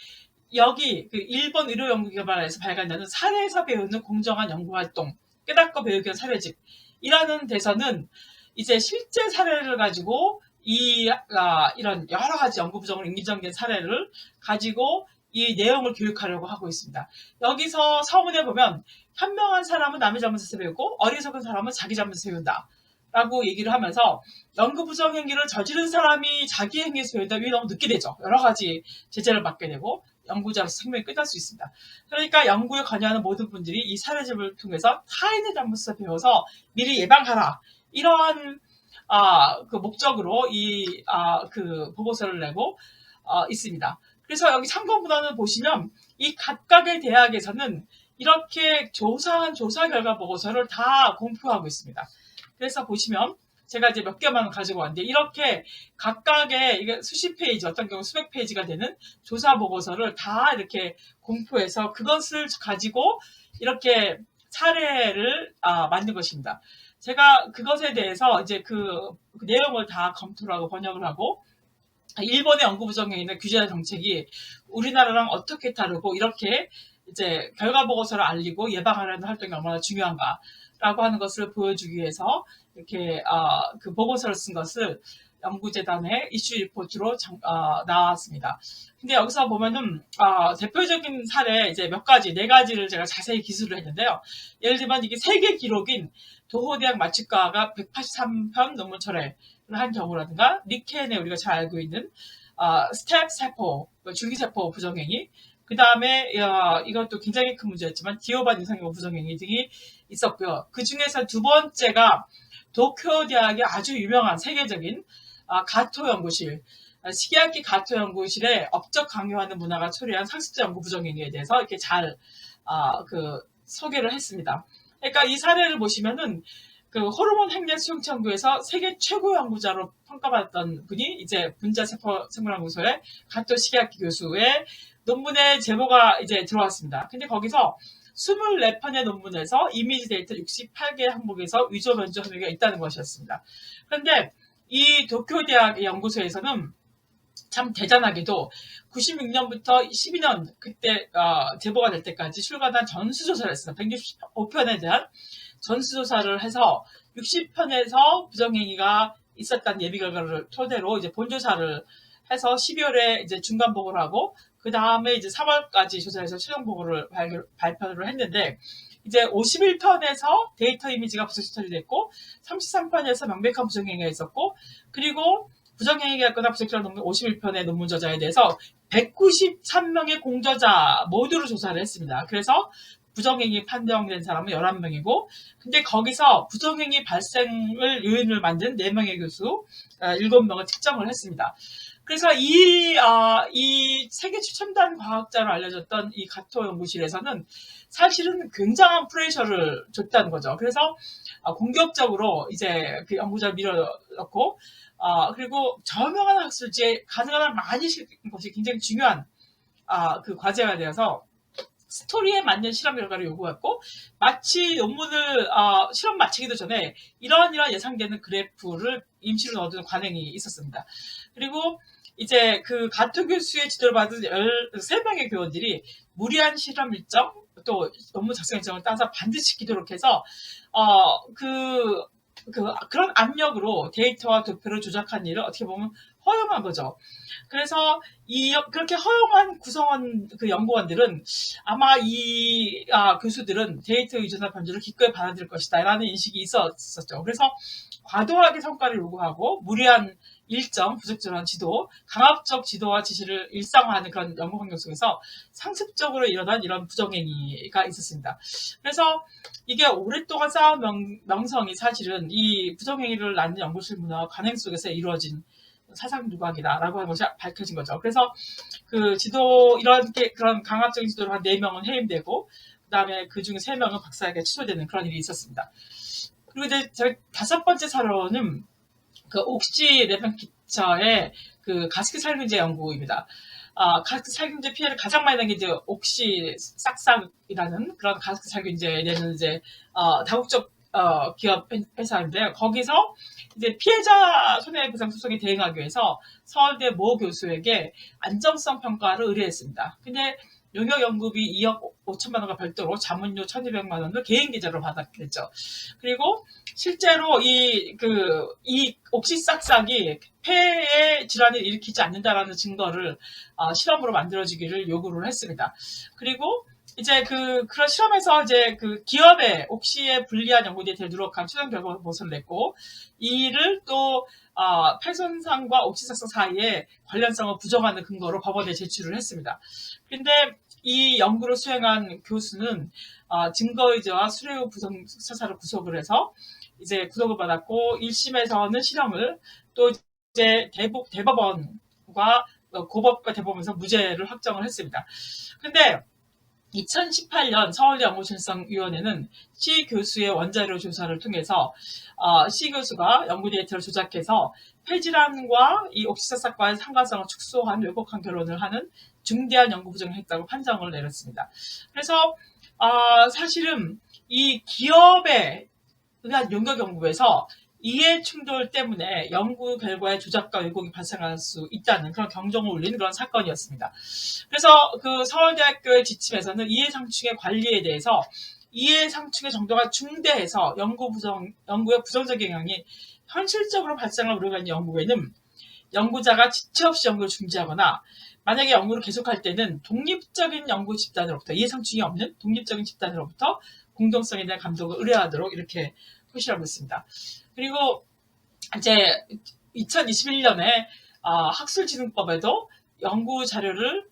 여기 일본 의료연구개발에서 발간되는 사례에서 배우는 공정한 연구활동, 깨닫고 배우기 위한 사례집이라는 데서는 이제 실제 사례를 가지고 이런 여러 가지 연구 부정을 인기적인 사례를 가지고 이 내용을 교육하려고 하고 있습니다. 여기서 서문에 보면 현명한 사람은 남의 잘못에서 배우고 어리석은 사람은 자기 잘못에서 배운다 라고 얘기를 하면서 연구 부정 행위를 저지른 사람이 자기 행위에서 배운다. 이게 너무 늦게 되죠. 여러 가지 제재를 받게 되고 연구자로서 생명이 끝날 수 있습니다. 그러니까 연구에 관여하는 모든 분들이 이 사례집을 통해서 타인의 잘못에서 배워서 미리 예방하라. 이러한 목적으로 그 보고서를 내고 있습니다. 그래서 여기 참고문헌을 보시면 이 각각의 대학에서는 이렇게 조사한 조사 결과 보고서를 다 공표하고 있습니다. 그래서 보시면 제가 이제 몇 개만 가지고 왔는데 이렇게 각각의 이게 수십 페이지, 어떤 경우 수백 페이지가 되는 조사 보고서를 다 이렇게 공표해서 그것을 가지고 이렇게 사례를 만든 것입니다. 제가 그것에 대해서 이제 그 내용을 다 검토를 하고 번역을 하고 일본의 연구 부정행위나 규제 정책이 우리나라랑 어떻게 다르고 이렇게 이제 결과 보고서를 알리고 예방하려는 활동이 얼마나 중요한가라고 하는 것을 보여주기 위해서 이렇게 그 보고서를 쓴 것을 연구재단의 이슈 리포트로 나왔습니다. 근데 여기서 보면은 대표적인 사례 이제 몇 가지, 네 가지를 제가 자세히 기술을 했는데요. 예를 들면 이게 세계 기록인 도호대학 마취과가 183편 논문 철회를 한 경우라든가 니켄에 우리가 잘 알고 있는 스텝 세포, 줄기세포 부정행위, 그 다음에 이것도 굉장히 큰 문제였지만 디오반 유상용 부정행위 등이 있었고요. 그 중에서 두 번째가 도쿄 대학의 아주 유명한 세계적인 가토 연구실, 시게아키 가토 연구실에 업적 강요하는 문화가 초래한 상습자 연구 부정행위에 대해서 이렇게 잘 소개를 했습니다. 그러니까 이 사례를 보시면은 그 호르몬 행렬 수용체 연구에서 세계 최고 연구자로 평가받았던 분이 이제 분자세포 생물연구소의 가토 시게아키 교수의 논문의 제보가 이제 들어왔습니다. 근데 거기서 24편의 논문에서 이미지 데이터 68개 항목에서 위조 변조 혐의가 있다는 것이었습니다. 그런데 이 도쿄대학 연구소에서는 참 대단하게도 96년부터 12년 그때 제보가 될 때까지 출간한 전수조사를 했습니다. 165편에 대한 전수조사를 해서 60편에서 부정행위가 있었다는 예비 결과를 토대로 이제 본조사를 해서 12월에 이제 중간 보고를 하고 그 다음에 이제 3월까지 조사해서 최종 보고를 발표를 했는데 이제 51편에서 데이터 이미지가 부정 처리됐고 33편에서 명백한 부정행위가 있었고 그리고 부정행위가 있거나 부적절한 논문 51편의 논문 저자에 대해서 193명의 공저자 모두를 조사를 했습니다. 그래서 부정행위 판정된 사람은 11명이고 근데 거기서 부정행위 발생을 요인을 만든 4명의 교수 7명을 특정을 했습니다. 그래서 이 세계 최첨단 과학자로 알려졌던 이 가토 연구실에서는 사실은 굉장한 프레셔를 줬다는 거죠. 그래서 공격적으로 이제 그 연구자를 밀어넣고 그리고 저명한 학술지에 가능한 한 많이 실는 것이 굉장히 중요한 그 과제가 되어서 스토리에 맞는 실험 결과를 요구했고 마치 논문을 실험 마치기도 전에 이러한 예상되는 그래프를 임시로 넣어둔 관행이 있었습니다. 그리고 이제 그 가토 교수의 지도를 받은 13명의 교원들이 무리한 실험 일정 또 업무 작성 일정을 따서 반드시 지키도록 해서 그런 압력으로 데이터와 도표를 조작한 일을 어떻게 보면 허용한 거죠. 그래서 그렇게 허용한 구성원 그 연구원들은 아마 이 교수들은 데이터 유전화 변조를 기꺼이 받아들일 것이다라는 인식이 있었었죠. 그래서 과도하게 성과를 요구하고 무리한 일정, 부적절한 지도, 강압적 지도와 지시를 일상화하는 그런 연구 환경 속에서 상습적으로 일어난 이런 부정행위가 있었습니다. 그래서 이게 오랫동안 쌓은 명성이 사실은 이 부정행위를 낳는 연구실 문화와 관행 속에서 이루어진 사상 누각이다라고 하는 것이 밝혀진 거죠. 그래서 그 지도 그런 강압적인 지도를 한 4명은 해임되고 그다음에 그 중에 3명은 박사에게 취소되는 그런 일이 있었습니다. 그리고 이제 저희 5번째 사례는 그 옥시 레벤키처의 그 가스크 살균제 연구입니다. 가스크 살균제 피해를 가장 많이 난 게 이제 옥시 싹싹이라는 그런 가스크 살균제 내는 이제 다국적 기업 회사인데요. 거기서 이제 피해자 손해배상 소송에 대응하기 위해서 서울대 모 교수에게 안정성 평가를 의뢰했습니다. 근데 용역 연구비 2억 5천만 원과 별도로 자문료 1,200만 원을 개인 계좌로 받았겠죠. 그리고 실제로 이 옥시싹싹이 폐에 질환을 일으키지 않는다라는 증거를 실험으로 만들어주기를 요구를 했습니다. 그리고 이제 그런 실험에서 이제 그 기업의 옥시에 불리한 연구에 대해 누락한 최종 결과 보고서를 냈고 이를 또 폐 손상과 옥시삭성 사이에 관련성을 부정하는 근거로 법원에 제출을 했습니다. 근데 이 연구를 수행한 교수는 증거의제와 수료 부정사사를 구속을 해서 이제 구속을 받았고 1심에서는 실형을 또 이제 대법원과 고법과 대법원에서 무죄를 확정을 했습니다. 근데 2018년 서울대 연구실성위원회는 C 교수의 원자료 조사를 통해서 C 교수가 연구 데이터를 조작해서 폐질환과 이 옥시삭삭과의 상관성을 축소한 왜곡한 결론을 하는 중대한 연구 부정을 했다고 판정을 내렸습니다. 그래서 사실은 이 기업에 의한 용역 연구에서 이해 충돌 때문에 연구 결과의 조작과 왜곡이 발생할 수 있다는 그런 경종을 울리는 그런 사건이었습니다. 그래서 그 서울대학교의 지침에서는 이해 상충의 관리에 대해서 이해 상충의 정도가 중대해서 연구의 부정적 영향이 현실적으로 발생할 우려가 있는 연구에는 연구자가 지체 없이 연구를 중지하거나 만약에 연구를 계속할 때는 독립적인 연구 집단으로부터 이해 상충이 없는 독립적인 집단으로부터 공정성에 대한 감독을 의뢰하도록 이렇게 표시하고 있습니다. 그리고 이제 2021년에 학술진흥법에도 연구 자료를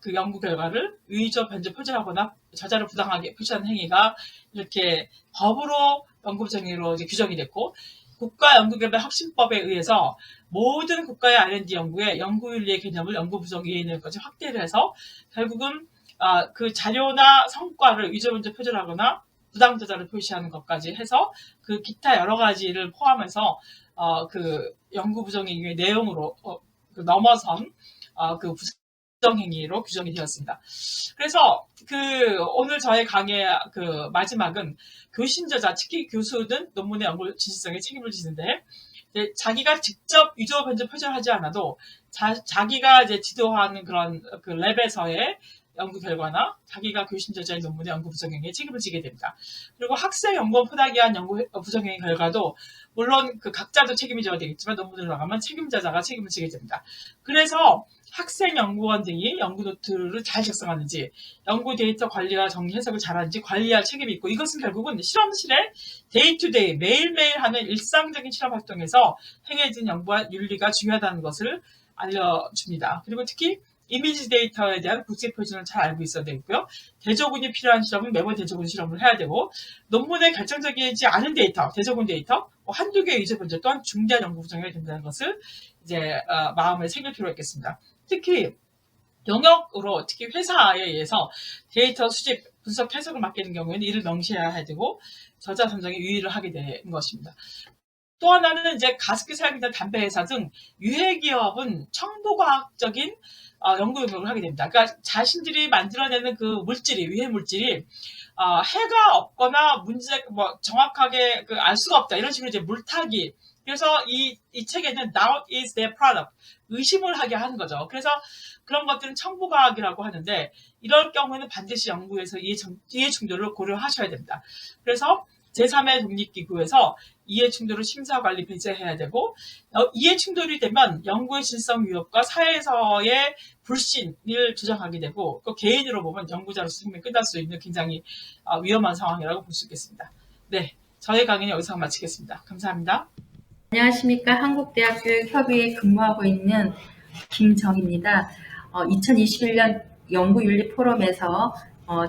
그 연구 결과를 의조 변조 표절하거나 저자를 부당하게 표시하는 행위가 이렇게 법으로 연구 부정행위로 이제 규정이 됐고 국가연구개발혁신법에 의해서 모든 국가의 R&D 연구에 연구윤리의 개념을 연구부정이행위까지 확대를 해서 결국은 그 자료나 성과를 의조 변조 표절하거나 부당 저자를 표시하는 것까지 해서 그 기타 여러 가지를 포함해서 그 연구 부정행위의 내용으로 넘어선 그 부정행위로 규정이 되었습니다. 그래서 오늘 저의 강의 그 마지막은 교신 저자, 특히 교수는 논문의 연구 진실성에 책임을 지는데 자기가 직접 위조 변조 표절하지 않아도 자기가 이제 지도하는 그런 그 랩에서의 연구 결과나 자기가 교신 저자의 논문의 연구 부정행위에 책임을 지게 됩니다. 그리고 학생 연구원 포닥이 한 연구 부정행위 결과도 물론 그 각자도 책임이 져야 되겠지만 논문을 나가면 책임자자가 책임을 지게 됩니다. 그래서 학생 연구원 등이 연구 노트를 잘 작성하는지 연구 데이터 관리와 정리 해석을 잘하는지 관리할 책임이 있고 이것은 결국은 실험실에 데이투데이 매일매일 하는 일상적인 실험 활동에서 행해진 연구와 윤리가 중요하다는 것을 알려줍니다. 그리고 특히 이미지 데이터에 대한 국제 표준을 잘 알고 있어야 되고요. 대조군이 필요한 실험은 매번 대조군 실험을 해야 되고 논문에 결정적이지 않은 데이터, 대조군 데이터 한두 개의 위조 변조 또한 중대한 연구 부정이 된다는 것을 이제 마음에 새길 필요가 있겠습니다. 특히 영역으로 특히 회사에 의해서 데이터 수집, 분석, 해석을 맡기는 경우에는 이를 명시해야 되고 저자 선정에 유의를 하게 되는 것입니다. 또 하나는 이제 가습기 살균제 담배 회사 등 유해 기업은 첨도과학적인 연구 용역을 하게 됩니다. 그러니까 자신들이 만들어내는 그 물질이 유해 물질이 해가 없거나 정확하게 알 수가 없다 이런 식으로 이제 물타기 그래서 이 책에는 doubt is their product, 의심을 하게 하는 거죠. 그래서 그런 것들은 첨부과학이라고 하는데 이럴 경우에는 반드시 연구에서 이해 충돌을 고려하셔야 됩니다. 그래서 제3의 독립기구에서 이해 충돌을 심사 관리 배제해야 되고 이해 충돌이 되면 연구의 진성 위협과 사회에서의 불신을 조장하게 되고 그 개인으로 보면 연구자로서 생명이 끝날 수 있는 굉장히 위험한 상황이라고 볼 수 있겠습니다. 네, 저의 강의는 여기서 마치겠습니다. 감사합니다. 안녕하십니까. 한국대학교협의회에 근무하고 있는 김정입니다. 2021년 연구윤리 포럼에서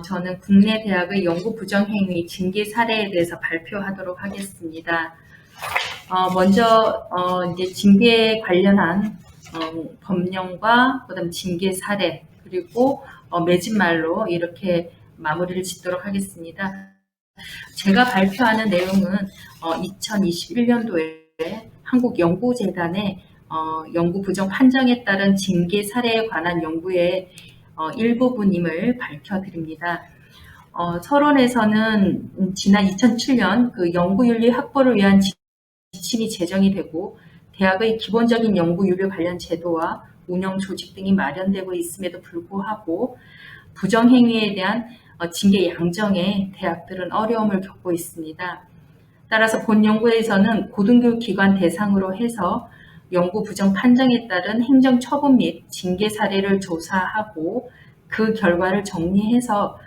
저는 국내 대학의 연구 부정행위 징계 사례에 대해서 발표하도록 하겠습니다. 먼저 이제 징계에 관련한 법령과 그다음 징계 사례 그리고 맺은 말로 이렇게 마무리를 짓도록 하겠습니다. 제가 발표하는 내용은 2021년도에 한국연구재단의 연구 부정 판정에 따른 징계 사례에 관한 연구의 일부분임을 밝혀드립니다. 서론에서는 지난 2007년 그 연구윤리 확보를 위한 지침이 제정이 되고 대학의 기본적인 연구윤리 관련 제도와 운영 조직 등이 마련되고 있음에도 불구하고 부정행위에 대한 징계 양정에 대학들은 어려움을 겪고 있습니다. 따라서 본 연구에서는 고등교육기관 대상으로 해서 연구 부정 판정에 따른 행정처분 및 징계 사례를 조사하고 그 결과를 정리해서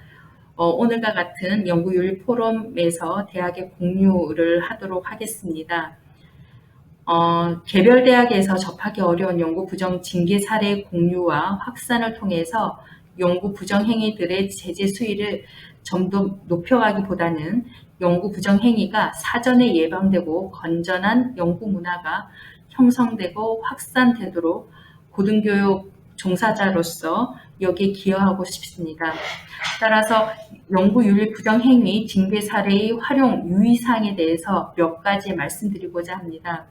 오늘과 같은 연구윤리 포럼에서 대학에 공유를 하도록 하겠습니다. 개별 대학에서 접하기 어려운 연구 부정 징계 사례 공유와 확산을 통해서 연구 부정 행위들의 제재 수위를 좀 더 높여가기보다는 연구 부정 행위가 사전에 예방되고 건전한 연구 문화가 형성되고 확산되도록 고등교육 종사자로서 여기에 기여하고 싶습니다. 따라서 연구윤리 부정행위 징계 사례의 활용 유의사항에 대해서 몇 가지 말씀드리고자 합니다.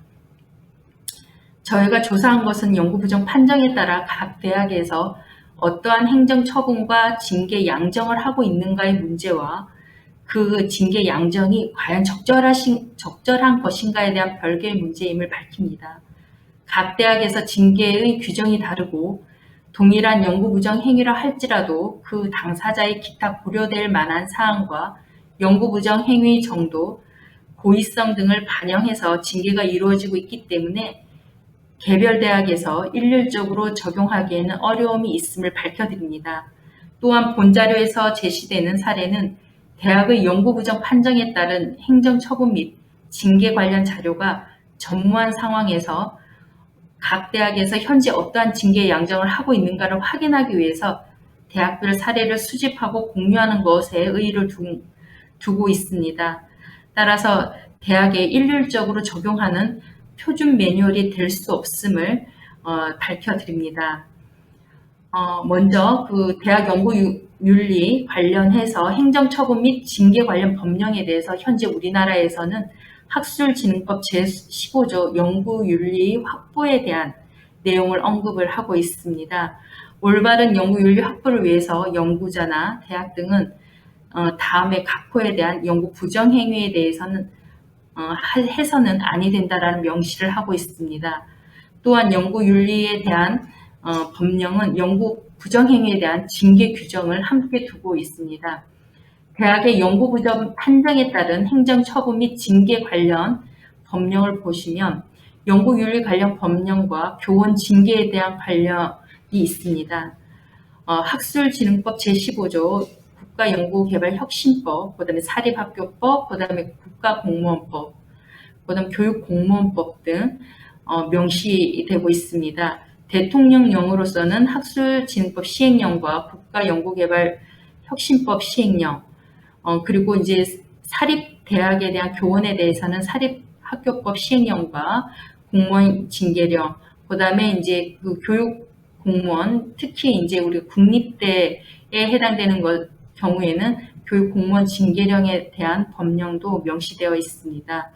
저희가 조사한 것은 연구 부정 판정에 따라 각 대학에서 어떠한 행정처분과 징계 양정을 하고 있는가의 문제와 그 징계 양정이 과연 적절한 것인가에 대한 별개의 문제임을 밝힙니다. 각 대학에서 징계의 규정이 다르고 동일한 연구 부정 행위라 할지라도 그 당사자의 기타 고려될 만한 사항과 연구 부정 행위 정도, 고의성 등을 반영해서 징계가 이루어지고 있기 때문에 개별 대학에서 일률적으로 적용하기에는 어려움이 있음을 밝혀드립니다. 또한 본자료에서 제시되는 사례는 대학의 연구 부정 판정에 따른 행정처분 및 징계 관련 자료가 전무한 상황에서 각 대학에서 현재 어떠한 징계 양정을 하고 있는가를 확인하기 위해서 대학별 사례를 수집하고 공유하는 것에 의의를 두고 있습니다. 따라서 대학에 일률적으로 적용하는 표준 매뉴얼이 될 수 없음을 밝혀드립니다. 먼저 그 대학 연구윤리 관련해서 행정처분 및 징계 관련 법령에 대해서 현재 우리나라에서는 학술진흥법 제15조 연구윤리 확보에 대한 내용을 언급을 하고 있습니다. 올바른 연구윤리 확보를 위해서 연구자나 대학 등은 다음에 각호에 대한 연구 부정행위에 대해서는 해서는 아니 된다라는 명시를 하고 있습니다. 또한 연구윤리에 대한 법령은 연구 부정행위에 대한 징계 규정을 함께 두고 있습니다. 대학의 연구 부정 판정에 따른 행정처분 및 징계 관련 법령을 보시면 연구윤리 관련 법령과 교원 징계에 대한 관련이 있습니다. 학술진흥법 제15조 국가연구개발혁신법, 그 다음에 사립학교법, 그 다음에 국가공무원법, 그 다음에 교육공무원법 등 명시되고 있습니다. 대통령령으로서는 학술진흥법 시행령과 국가연구개발혁신법 시행령, 그리고 이제 사립대학에 대한 교원에 대해서는 사립학교법 시행령과 공무원 징계령, 그 다음에 이제 그 교육공무원, 특히 이제 우리 국립대에 해당되는 경우에는 교육공무원 징계령에 대한 법령도 명시되어 있습니다.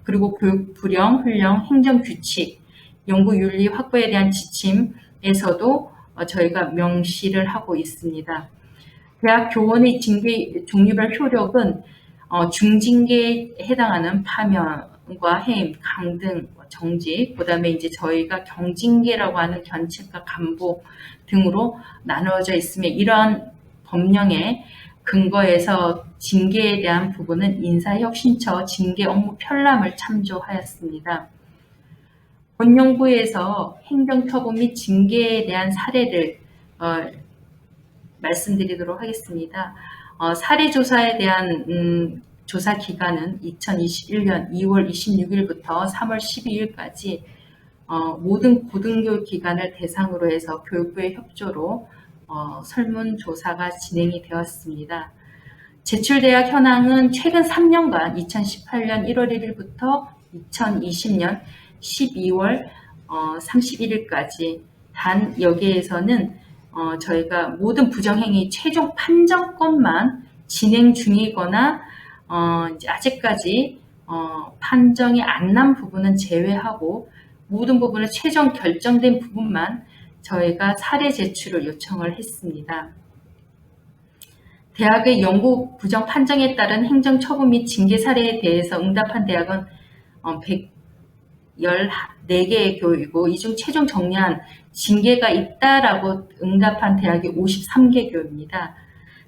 그리고 교육부령, 훈령, 행정규칙, 연구윤리 확보에 대한 지침에서도 저희가 명시를 하고 있습니다. 대학 교원의 징계 종류별 효력은 중징계에 해당하는 파면, 과 해임, 강등, 정직, 그다음에 이제 저희가 경징계라고 하는 견책과 감보 등으로 나누어져 있으며 이러한 법령의 근거에서 징계에 대한 부분은 인사혁신처 징계 업무 편람을 참조하였습니다. 본연구에서 행정처분 및 징계에 대한 사례를 말씀드리도록 하겠습니다. 사례조사에 대한 조사 기간은 2021년 2월 26일부터 3월 12일까지 모든 고등교육 기관을 대상으로 해서 교육부의 협조로 설문조사가 진행이 되었습니다. 제출대학 현황은 최근 3년간 2018년 1월 1일부터 2020년 12월 31일까지 단 여기에서는 저희가 모든 부정행위 최종 판정권만 진행 중이거나 이제 아직까지 판정이 안 난 부분은 제외하고 모든 부분을 최종 결정된 부분만 저희가 사례 제출을 요청을 했습니다. 대학의 연구 부정 판정에 따른 행정처분 및 징계 사례에 대해서 응답한 대학은 114개의 교이고 이 중 최종 정리한 징계가 있다라고 응답한 대학이 53개 교입니다.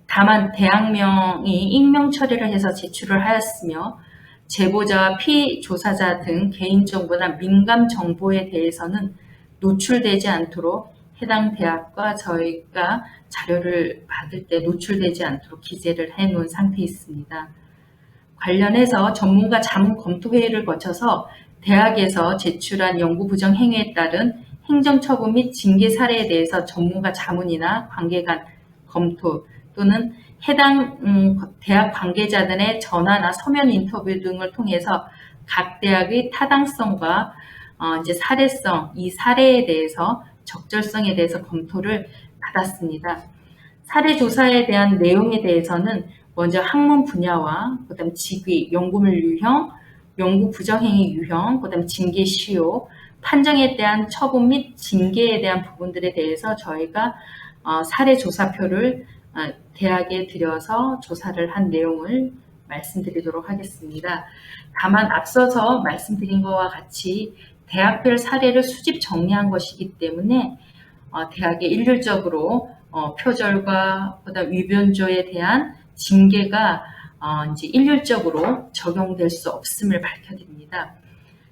다만 대학명이 익명 처리를 해서 제출을 하였으며 제보자와 피조사자 등 개인정보나 민감 정보에 대해서는 노출되지 않도록 해당 대학과 저희가 자료를 받을 때 노출되지 않도록 기재를 해놓은 상태에 있습니다. 관련해서 전문가 자문 검토회의를 거쳐서 대학에서 제출한 연구 부정 행위에 따른 행정처분 및 징계 사례에 대해서 전문가 자문이나 관계간 검토 또는 해당 대학 관계자들의 전화나 서면 인터뷰 등을 통해서 각 대학의 타당성과 이제 사례성, 이 사례에 대해서 적절성에 대해서 검토를 받았습니다. 사례 조사에 대한 내용에 대해서는 먼저 학문 분야와 그다음 직위, 연구물 유형, 연구 부정행위 유형, 그다음 징계 시효, 판정에 대한 처분 및 징계에 대한 부분들에 대해서 저희가 사례 조사표를 대학에 들여서 조사를 한 내용을 말씀드리도록 하겠습니다. 다만 앞서서 말씀드린 것과 같이 대학별 사례를 수집 정리한 것이기 때문에 대학에 일률적으로 표절과 그다음 위변조에 대한 징계가 이제 일률적으로 적용될 수 없음을 밝혀드립니다.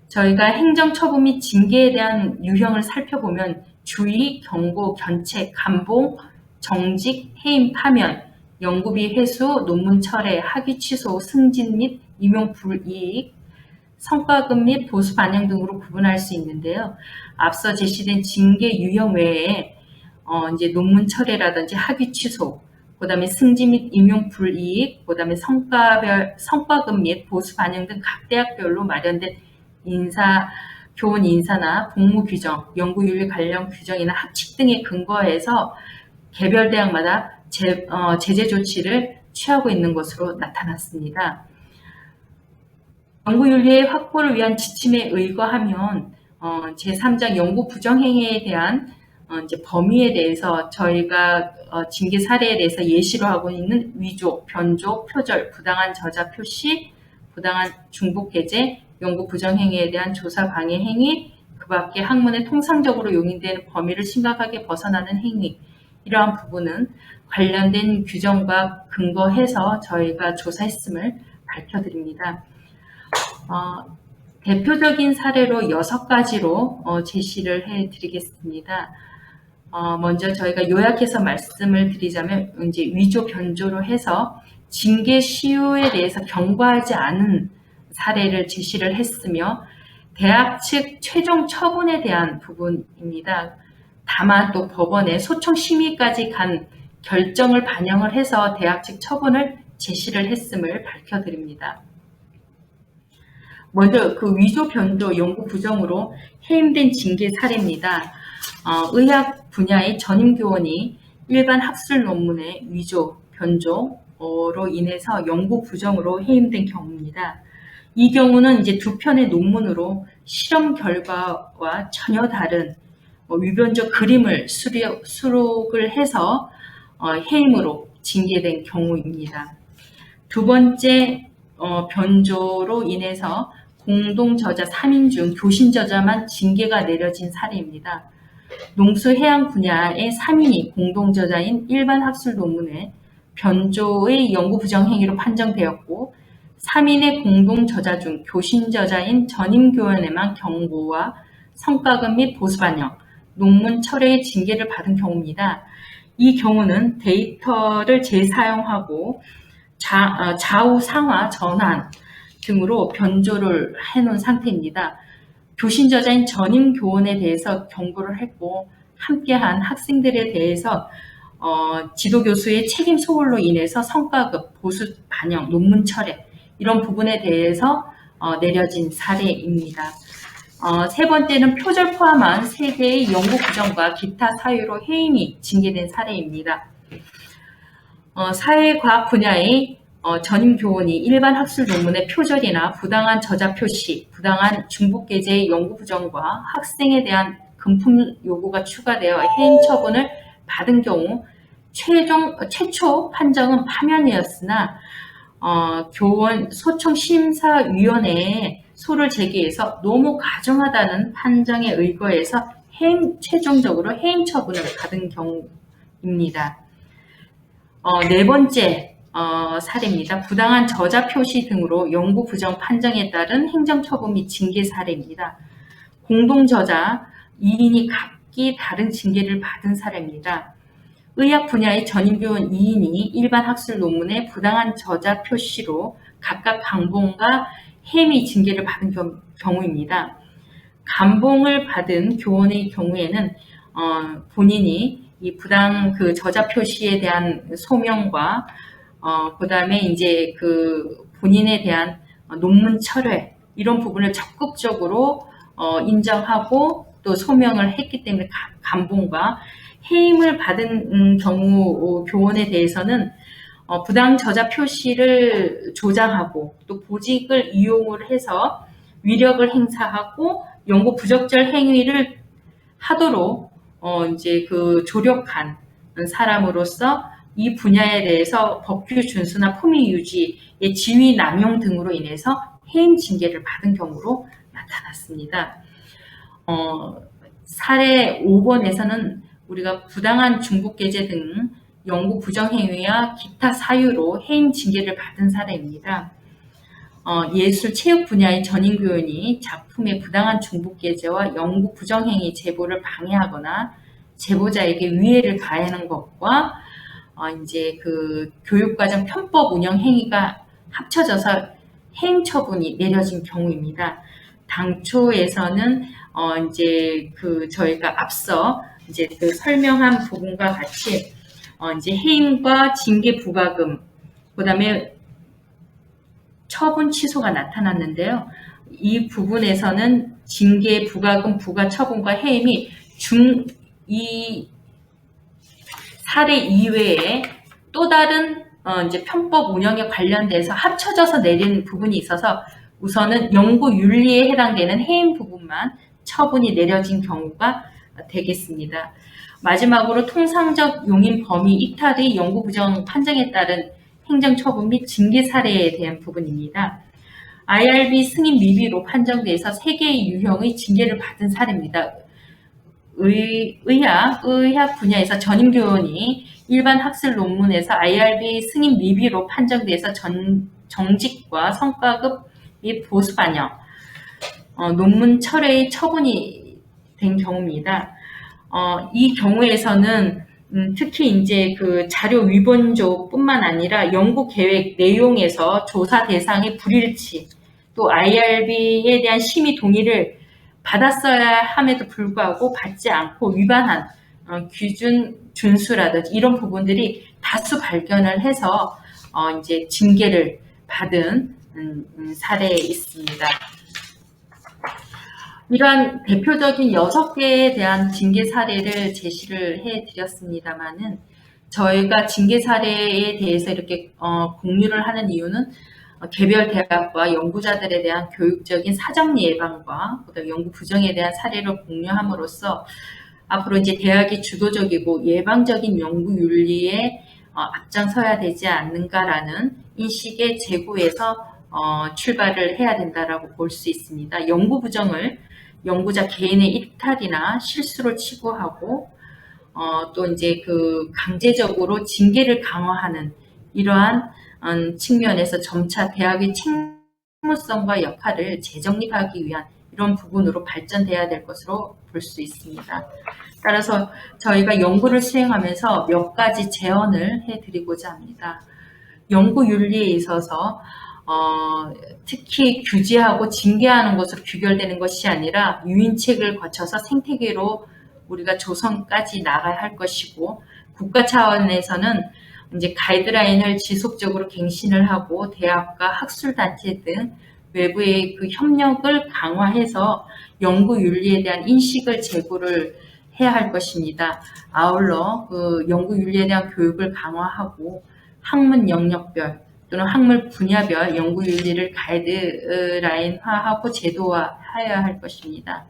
저희가 행정처분 및 징계에 대한 유형을 살펴보면 주의, 경고, 견책, 감봉, 정직, 해임, 파면, 연구비 회수, 논문 철회, 학위 취소, 승진 및 임용 불이익, 성과금 및 보수 반영 등으로 구분할 수 있는데요. 앞서 제시된 징계 유형 외에 이제 논문 철회라든지 학위 취소, 그다음에 승진 및 임용 불이익, 그다음에 성과금 및 보수 반영 등 각 대학별로 마련된 교원 인사나 복무 규정, 연구윤리 관련 규정이나 학칙 등에 근거해서 개별 대학마다 제재 조치를 취하고 있는 것으로 나타났습니다. 연구윤리의 확보를 위한 지침에 의거하면 제3장 연구 부정행위에 대한 이제 범위에 대해서 저희가 징계 사례에 대해서 예시로 하고 있는 위조, 변조, 표절, 부당한 저자 표시, 부당한 중복 게재, 연구 부정행위에 대한 조사 방해 행위, 그 밖에 학문에 통상적으로 용인되는 범위를 심각하게 벗어나는 행위, 이러한 부분은 관련된 규정과 근거해서 저희가 조사했음을 밝혀드립니다. 대표적인 사례로 6가지로 제시를 해드리겠습니다. 먼저 저희가 요약해서 말씀을 드리자면 이제 위조 변조로 해서 징계 시효에 대해서 경과하지 않은 사례를 제시를 했으며 대학 측 최종 처분에 대한 부분입니다. 다만 또 법원에 소청 심의까지 간 결정을 반영을 해서 대학 측 처분을 제시를 했음을 밝혀드립니다. 먼저 그 위조 변조 연구 부정으로 해임된 징계 사례입니다. 의학 분야의 전임 교원이 일반 학술 논문의 위조, 변조로 인해서 연구 부정으로 해임된 경우입니다. 이 경우는 이제 두 편의 논문으로 실험 결과와 전혀 다른 위변조 그림을 수록을 해서 해임으로 징계된 경우입니다. 두 번째 변조로 인해서 공동저자 3인 중 교신저자만 징계가 내려진 사례입니다. 농수해양 분야의 3인이 공동저자인 일반 학술 논문에 변조의 연구 부정 행위로 판정되었고 3인의 공동저자 중 교신저자인 전임교원에만 경고와 성과급 및 보수반영, 논문 철회의 징계를 받은 경우입니다. 이 경우는 데이터를 재사용하고 좌우 상하 전환 등으로 변조를 해놓은 상태입니다. 교신저자인 전임 교원에 대해서 경고를 했고 함께한 학생들에 대해서 지도교수의 책임 소홀로 인해서 성과급, 보수 반영, 논문 철회 이런 부분에 대해서 내려진 사례입니다. 세 번째는 표절 포함한 3개의 연구 부정과 기타 사유로 해임이 징계된 사례입니다. 사회과학 분야의 전임 교원이 일반 학술 논문의 표절이나 부당한 저자 표시, 부당한 중복게재의 연구 부정과 학생에 대한 금품 요구가 추가되어 해임 처분을 받은 경우 최초 판정은 파면이었으나 교원 소청 심사위원회에 소를 제기해서 너무 과중하다는 판정에 의거해서 최종적으로 해임 처분을 받은 경우입니다. 네 번째 사례입니다. 부당한 저자 표시 등으로 연구 부정 판정에 따른 행정처분 및 징계 사례입니다. 공동저자 2인이 각기 다른 징계를 받은 사례입니다. 의학 분야의 전임교원 2인이 일반 학술 논문에 부당한 저자 표시로 각각 감봉과 해임의 징계를 받은 경우입니다. 감봉을 받은 교원의 경우에는 본인이 이 부당 그 저자 표시에 대한 소명과 그다음에 이제 그 본인에 대한 논문 철회 이런 부분을 적극적으로 인정하고 또 소명을 했기 때문에 감봉과 해임을 받은 경우 교원에 대해서는 부당 저자 표시를 조장하고 또 보직을 이용을 해서 위력을 행사하고 연구 부적절 행위를 하도록 이제 그 조력한 사람으로서 이 분야에 대해서 법규 준수나 품위 유지의 지위 남용 등으로 인해서 해임 징계를 받은 경우로 나타났습니다. 사례 5번에서는 우리가 부당한 중복게재 등 연구 부정행위와 기타 사유로 해임 징계를 받은 사례입니다. 예술 체육 분야의 전임교원이 작품의 부당한 중복게재와 연구 부정행위 제보를 방해하거나 제보자에게 위해를 가하는 것과 이제 그 교육과정 편법 운영 행위가 합쳐져서 해임 처분이 내려진 경우입니다. 당초에서는 이제 그 저희가 앞서 이제 그 설명한 부분과 같이 이제 해임과 징계 부과금, 그다음에 처분 취소가 나타났는데요. 이 부분에서는 징계 부과금 부과 처분과 해임이 이 사례 이외에 또 다른 이제 편법 운영에 관련돼서 합쳐져서 내린 부분이 있어서 우선은 연구 윤리에 해당되는 해임 부분만 처분이 내려진 경우가 되겠습니다. 마지막으로 통상적 용인 범위 이탈의 연구 부정 판정에 따른 행정처분 및 징계 사례에 대한 부분입니다. IRB 승인 미비로 판정돼서 3개의 유형의 징계를 받은 사례입니다. 의학 분야에서 전임교원이 일반 학술 논문에서 IRB 승인 미비로 판정돼서 정직과 성과급 및 보수 반영, 논문 철회의 처분이 된 경우입니다. 이 경우에서는 특히 이제 그 자료 위본조뿐만 아니라 연구 계획 내용에서 조사 대상의 불일치, 또 IRB에 대한 심의 동의를 받았어야 함에도 불구하고 받지 않고 위반한 기준 준수라든지 이런 부분들이 다수 발견을 해서 이제 징계를 받은 사례에 있습니다. 이러한 대표적인 6개에 대한 징계 사례를 제시를 해드렸습니다만은 저희가 징계 사례에 대해서 이렇게 공유를 하는 이유는 개별 대학과 연구자들에 대한 교육적인 사정 예방과 그다음에 연구 부정에 대한 사례를 공유함으로써 앞으로 이제 대학이 주도적이고 예방적인 연구 윤리에 앞장서야 되지 않는가라는 인식의 제고에서 출발을 해야 된다라고 볼 수 있습니다. 연구 부정을 연구자 개인의 일탈이나 실수로 치부하고 또 이제 그 강제적으로 징계를 강화하는 이러한 측면에서 점차 대학의 책무성과 역할을 재정립하기 위한 이런 부분으로 발전돼야 될 것으로 볼 수 있습니다. 따라서 저희가 연구를 수행하면서 몇 가지 제언을 해드리고자 합니다. 연구 윤리에 있어서 특히 규제하고 징계하는 것으로 규결되는 것이 아니라 유인책을 거쳐서 생태계로 우리가 조성까지 나가야 할 것이고, 국가 차원에서는 이제 가이드라인을 지속적으로 갱신을 하고 대학과 학술단체 등 외부의 그 협력을 강화해서 연구 윤리에 대한 인식을 제고를 해야 할 것입니다. 아울러 그 연구 윤리에 대한 교육을 강화하고 학문 영역별 또는 학문 분야별 연구 윤리를 가이드라인화하고 제도화해야 할 것입니다.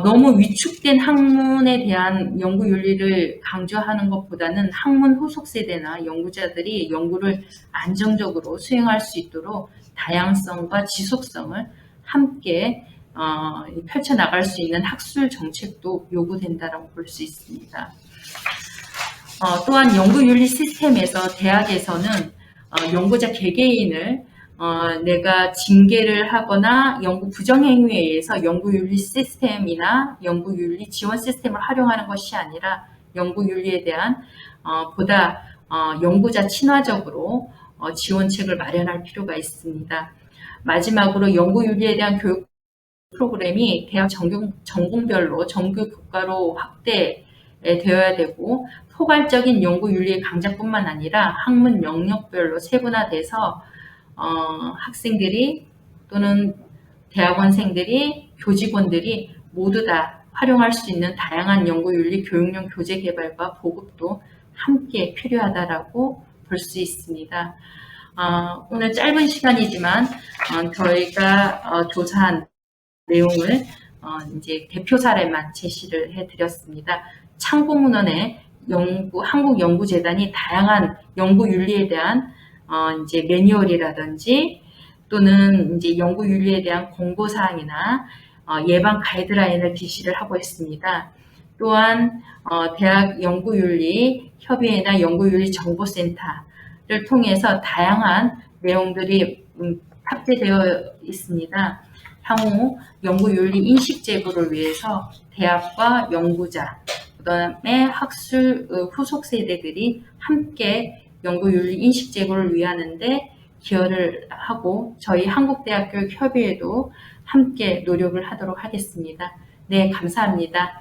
너무 위축된 학문에 대한 연구 윤리를 강조하는 것보다는 학문 후속 세대나 연구자들이 연구를 안정적으로 수행할 수 있도록 다양성과 지속성을 함께 펼쳐나갈 수 있는 학술 정책도 요구된다고 볼 수 있습니다. 또한 연구윤리 시스템에서 대학에서는 연구자 개개인을 내가 징계를 하거나 연구 부정행위에 의해서 연구윤리 시스템이나 연구윤리 지원 시스템을 활용하는 것이 아니라 연구윤리에 대한 보다 연구자 친화적으로 지원책을 마련할 필요가 있습니다. 마지막으로 연구윤리에 대한 교육 프로그램이 대학 전공별로 정규 교과로 확대되어야 되고, 포괄적인 연구윤리의 강좌뿐만 아니라 학문 영역별로 세분화돼서 학생들이 또는 대학원생들이, 교직원들이 모두 다 활용할 수 있는 다양한 연구윤리 교육용 교재 개발과 보급도 함께 필요하다라고 볼 수 있습니다. 오늘 짧은 시간이지만 저희가 조사한 내용을 이제 대표 사례만 제시를 해드렸습니다. 창고문헌에 한국연구재단이 다양한 연구윤리에 대한 이제 매뉴얼이라든지 또는 이제 연구윤리에 대한 공고사항이나 예방 가이드라인을 게시를 하고 있습니다. 또한 대학 연구윤리 협의회나 연구윤리 정보센터를 통해서 다양한 내용들이 탑재되어 있습니다. 향후 연구윤리 인식 제고를 위해서 대학과 연구자, 그 다음에 학술 후속 세대들이 함께 연구윤리 인식 제고를 위하는데 기여를 하고 저희 한국대학교육협의회도 함께 노력을 하도록 하겠습니다. 네, 감사합니다.